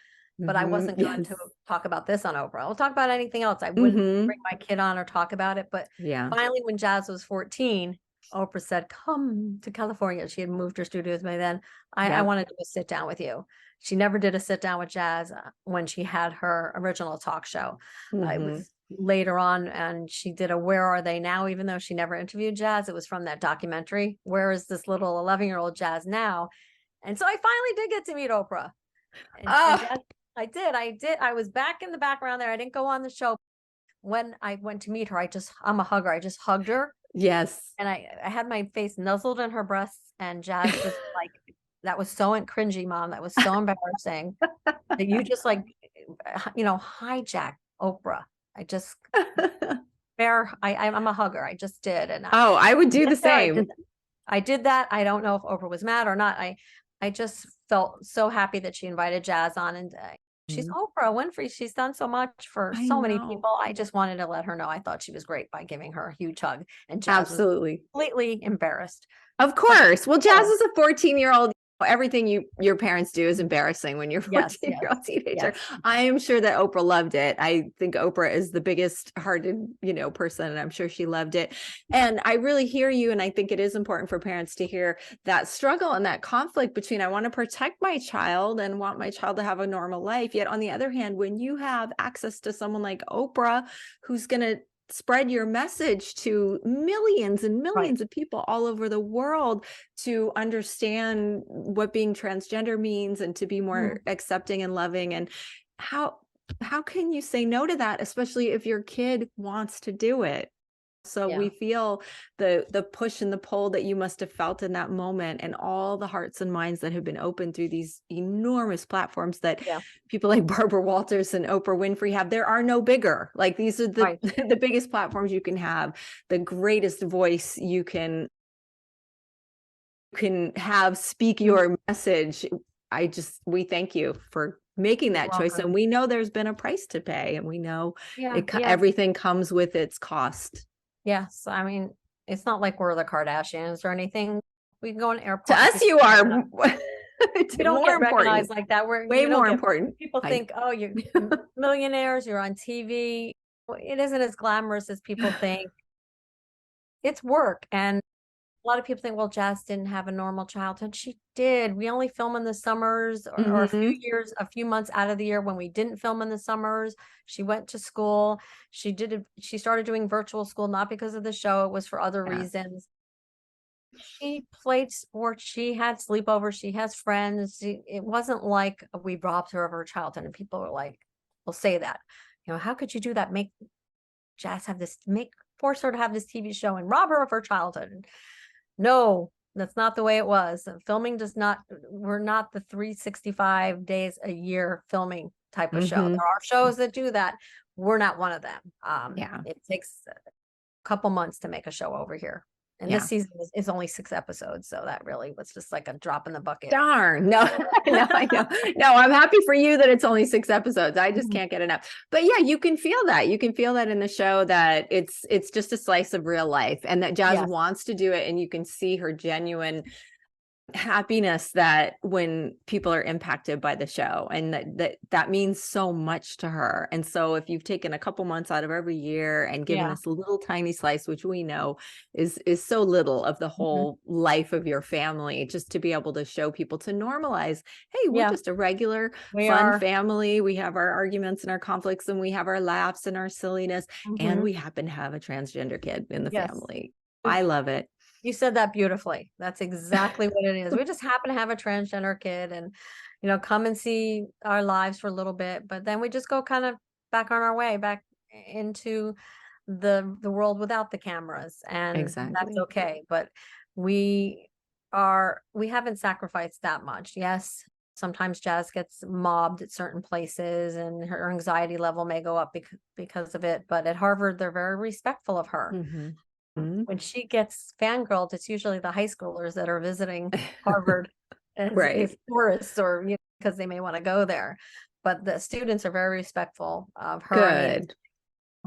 But I wasn't going to talk about this on Oprah. I'll talk about anything else. I wouldn't bring my kid on or talk about it. But finally, when Jazz was 14, Oprah said, come to California. She had moved her studios by then. I wanted to sit down with you. She never did a sit down with Jazz when she had her original talk show. It was later on, and she did a Where Are They Now, even though she never interviewed Jazz. It was from that documentary. Where is this little 11-year-old Jazz now? And so I finally did get to meet Oprah. And Jazz, I did. I was back in the background there. I didn't go on the show. When I went to meet her, I'm a hugger. I just hugged her. Yes. And I had my face nuzzled in her breasts, and Jazz just like, that was so cringy, Mom. That was so embarrassing that you just hijack Oprah. I'm a hugger. I just did. And I would do the same. I did that. I don't know if Oprah was mad or not. I just felt so happy that she invited Jazz on, and she's Oprah Winfrey. She's done so much for so many people. I just wanted to let her know I thought she was great by giving her a huge hug, and Jazz was completely embarrassed. Of course. Well, Jazz is a 14-year-old. Everything your parents do is embarrassing when you're a 14-year-old teenager. I am sure that Oprah loved it. I think Oprah is the biggest hearted, person, and I'm sure she loved it. And I really hear you. And I think it is important for parents to hear that struggle and that conflict between, I want to protect my child and want my child to have a normal life. Yet on the other hand, when you have access to someone like Oprah, who's going to spread your message to millions and millions of people all over the world to understand what being transgender means and to be more accepting and loving. And how can you say no to that, especially if your kid wants to do it? So we feel the push and the pull that you must have felt in that moment, and all the hearts and minds that have been opened through these enormous platforms that people like Barbara Walters and Oprah Winfrey have. There are no bigger. Like, these are the biggest platforms you can have, the greatest voice you can have speak your message. We thank you for making that choice. And we know there's been a price to pay, and we know everything comes with its cost. Yes. I mean, it's not like we're the Kardashians or anything. We can go on airports. To us, you are. We don't get recognized like that. We're way more important. People think, oh, you're millionaires, you're on TV. It isn't as glamorous as people think. It's work. And A lot of people think, well, Jazz didn't have a normal childhood. She did. We only film in the summers, or a few years, a few months out of the year when we didn't film in the summers. She went to school. She started doing virtual school, not because of the show. It was for other reasons. She played sports. She had sleepovers. She has friends. It wasn't like we robbed her of her childhood. And people were like, will say that, how could you do that? Make Jazz force her to have this TV show and rob her of her childhood. No, that's not the way it was. Filming we're not the 365 days a year filming type of show. There are shows that do that. We're not one of them. It takes a couple months to make a show over here. And this season is only 6 episodes. So that really was just like a drop in the bucket. Darn. No, no, I know. No, I'm happy for you that it's only 6 episodes. I just can't get enough. But yeah, you can feel that. You can feel that in the show, that it's just a slice of real life, and that Jazz wants to do it. And you can see her genuine happiness that when people are impacted by the show, and that means so much to her. And so if you've taken a couple months out of every year and given this little tiny slice, which we know is so little of the whole life of your family, just to be able to show people, to normalize, hey, we're just a regular fun family. We have our arguments and our conflicts, and we have our laughs and our silliness, and we happen to have a transgender kid in the family. I love it. You said that beautifully. That's exactly what it is. We just happen to have a transgender kid, and, come and see our lives for a little bit, but then we just go kind of back on our way, back into the world without the cameras. And that's okay. But we haven't sacrificed that much. Yes, sometimes Jazz gets mobbed at certain places and her anxiety level may go up because of it. But at Harvard, they're very respectful of her. When she gets fangirled, it's usually the high schoolers that are visiting Harvard as tourists, or because they may want to go there. But the students are very respectful of her. I mean,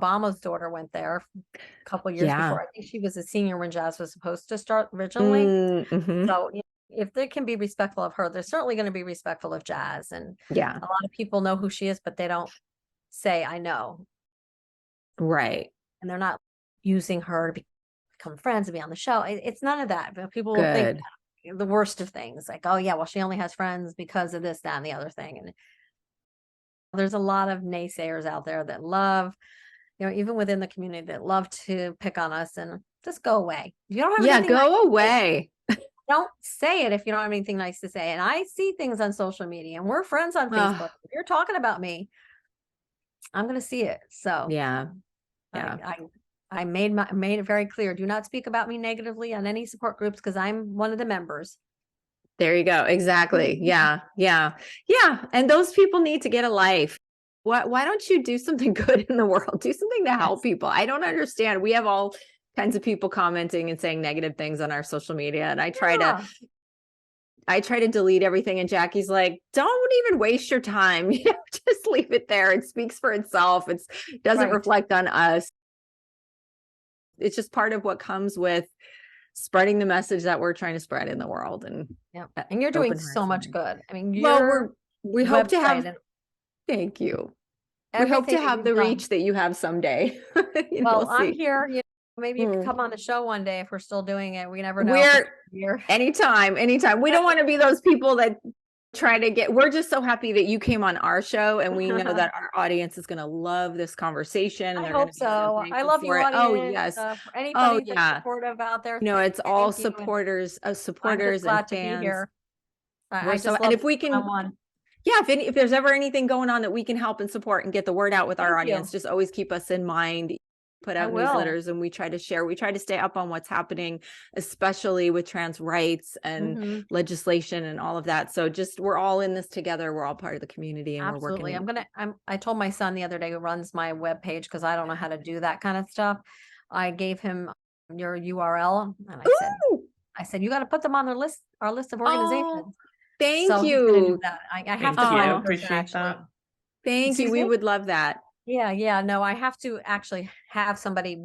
Obama's daughter went there a couple of years before. I think she was a senior when Jazz was supposed to start originally. So if they can be respectful of her, they're certainly going to be respectful of Jazz. And a lot of people know who she is, but they don't say, I know. Right. And they're not using her to become friends and be on the show. It's none of that. But people will think the worst of things, like, oh yeah, well, she only has friends because of this, that, and the other thing. And there's a lot of naysayers out there that love, even within the community, that love to pick on us, and just go away. If you don't have anything go away. Don't say it if you don't have anything nice to say. And I see things on social media, and we're friends on Facebook. If you're talking about me, I'm going to see it. So I made it very clear. Do not speak about me negatively on any support groups, because I'm one of the members. There you go. Exactly. Yeah. And those people need to get a life. Why don't you do something good in the world? Do something to help people. I don't understand. We have all kinds of people commenting and saying negative things on our social media, and I try to delete everything, and Jackie's like, don't even waste your time. Just leave it there. It speaks for itself. It doesn't reflect on us. It's just part of what comes with spreading the message that we're trying to spread in the world. And and you're doing so much good. I mean, we hope to have. Thank you. We hope to have the reach that you have someday. Well, I'm here. Maybe you can come on the show one day if we're still doing it. We never know. We're anytime. We don't want to be those people that try to get. We're just so happy that you came on our show, and we know that our audience is going to love this conversation. And I hope so. I love you. Oh yes. For anybody that's supportive out there. It's all supportors, and glad fans. To be here. And if we can. If there's ever anything going on that we can help and support and get the word out with our audience, just always keep us in mind. Put out newsletters, and we try to share. We try to stay up on what's happening, especially with trans rights and legislation and all of that. So we're all in this together. We're all part of the community, and we're working. I told my son the other day, who runs my webpage, because I don't know how to do that kind of stuff. I gave him your URL, and I said, you got to put them on our list of organizations. Thank you. I have to appreciate that. Thank you. We would love that. Yeah. No, I have to actually have somebody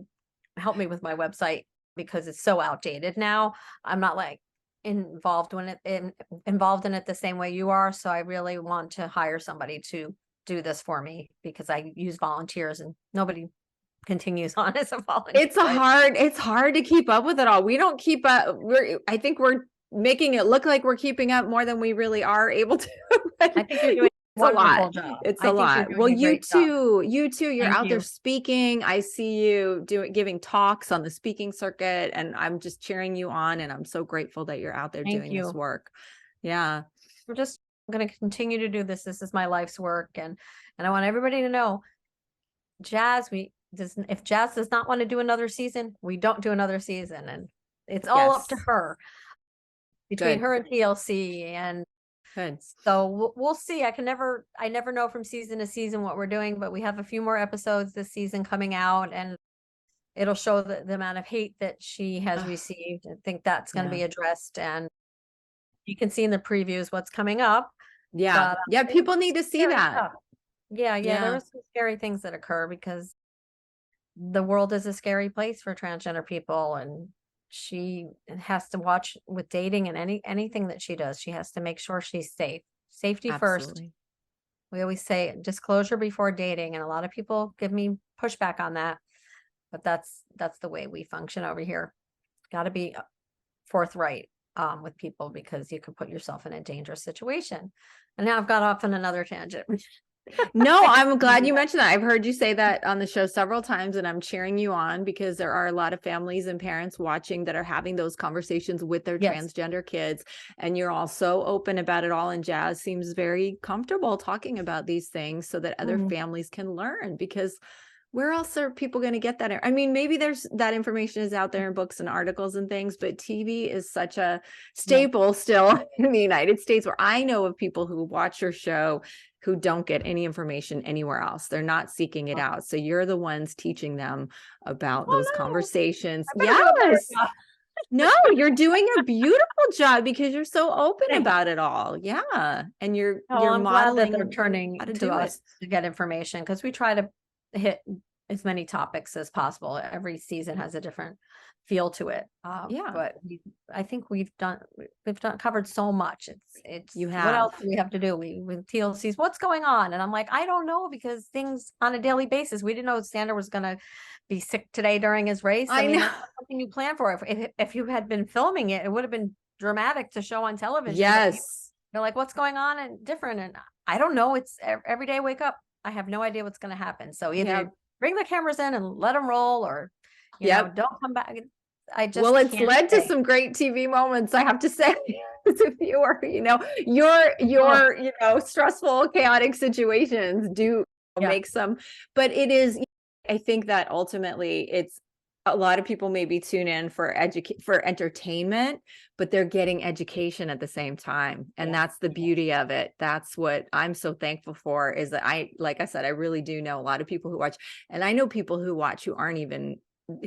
help me with my website, because it's so outdated now. I'm not like involved in it the same way you are. So I really want to hire somebody to do this for me, because I use volunteers and nobody continues on as a volunteer. It's hard to keep up with it all. We don't keep up. I think we're making it look like we're keeping up more than we really are able to. I think you're doing It's a wonderful lot. job. It's I a think you're lot. doing Well, a you great job. too, you're Thank out there you. speaking. I see you giving talks on the speaking circuit, and I'm just cheering you on. And I'm so grateful that you're out there Thank doing this you. work. Yeah. I'm just going to continue to do this. This is my life's work. And I want everybody to know, if Jazz does not want to do another season, we don't do another season. And it's all up to Yes. her, between Good. her and TLC. And Good. so we'll see. I never know from season to season what we're doing, but we have a few more episodes this season coming out, and it'll show the amount of hate that she has received. I think that's going to be addressed, and you can see in the previews what's coming up. Yeah. But, People need to see that. stuff. Yeah. There were some scary things that occur because the world is a scary place for transgender people, and she has to watch with dating and anything that she does. She has to make sure she's safe. Safety first. Absolutely. We always say disclosure before dating, and a lot of people give me pushback on that, but that's the way we function over here. Got to be forthright with people, because you could put yourself in a dangerous situation. And now I've got off on another tangent. No, I'm glad you mentioned that. I've heard you say that on the show several times, and I'm cheering you on, because there are a lot of families and parents watching that are having those conversations with their transgender kids. And you're all so open about it all. And Jazz seems very comfortable talking about these things so that other families can learn, because where else are people going to get that? I mean, maybe that information is out there in books and articles and things, but TV is such a staple still in the United States, where I know of people who watch your show who don't get any information anywhere else. They're not seeking it out. So you're the ones teaching them about those conversations. Yes. No, you're doing a beautiful job, because you're so open about it all. Yeah. And you're I'm glad that they're modeling turning to us to get information, because we try to hit as many topics as possible. Every season has a different feel to it. But I think we've covered so much. What else do we have to do? With TLC's what's going on, and I'm like, I don't know, because things on a daily basis. We didn't know Sander was going to be sick today during his race. I mean, that's something you plan for. If you had been filming it, it would have been dramatic to show on television. Yes. They're like, what's going on and different, and I don't know. It's every day I wake up, I have no idea what's going to happen. So either bring the cameras in and let them roll, or you know, don't come back. It's led to some great TV moments, I have to say. As a viewer, your stressful, chaotic situations do make some, but it is. I think that ultimately, it's a lot of people maybe tune in for entertainment, but they're getting education at the same time, and that's the beauty of it. That's what I'm so thankful for. Is that like I said, I really do know a lot of people who watch, and I know people who watch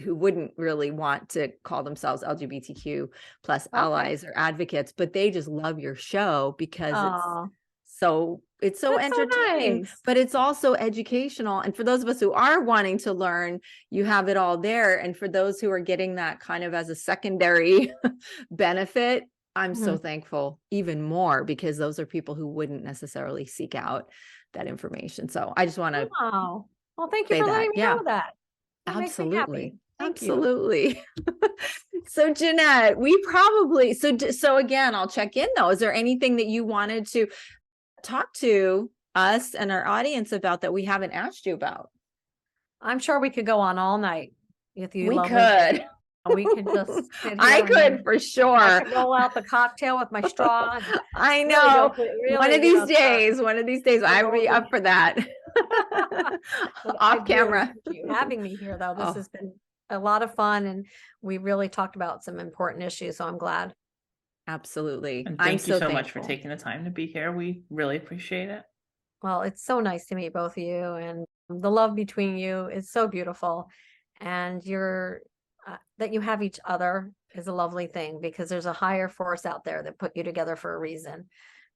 who wouldn't really want to call themselves LGBTQ plus allies or advocates, but they just love your show because it's so entertaining, but it's also educational. And for those of us who are wanting to learn, you have it all there. And for those who are getting that kind of as a secondary benefit, I'm so thankful even more, because those are people who wouldn't necessarily seek out that information. So I just want to well, thank you for letting me know that. Absolutely. Absolutely. So Jeanette, so again, I'll check in though. Is there anything that you wanted to talk to us and our audience about that we haven't asked you about? I'm sure we could go on all night with you. We could. We could just I could for sure. I could roll out the cocktail with my straw. I know. One of these days, I would be up for that. Off camera. You having me here, though. This has been a lot of fun, and we really talked about some important issues. So I'm glad. Absolutely. And thank you so much for taking the time to be here. We really appreciate it. Well, it's so nice to meet both of you, and the love between you is so beautiful, and that you have each other is a lovely thing, because there's a higher force out there that put you together for a reason.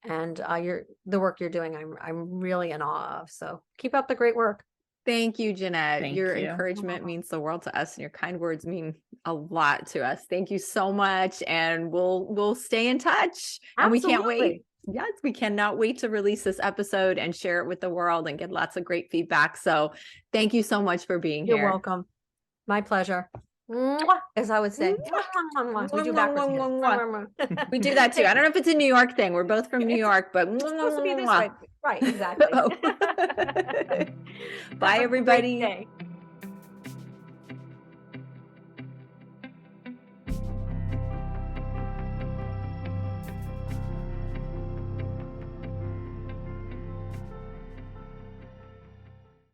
And the work you're doing, I'm really in awe of. So keep up the great work. Thank you, Jeanette. Your encouragement means the world to us, and your kind words mean a lot to us. Thank you so much. And we'll stay in touch. Absolutely. And we can't wait Yes, we cannot wait to release this episode and share it with the world and get lots of great feedback. So thank you so much for being You're here. welcome. My pleasure. Mwah, as I would say. We do backwards here. We do that too. I don't know if it's a New York thing. We're both from New York, but It's supposed to be this way. Right, exactly. Bye, everybody. Day.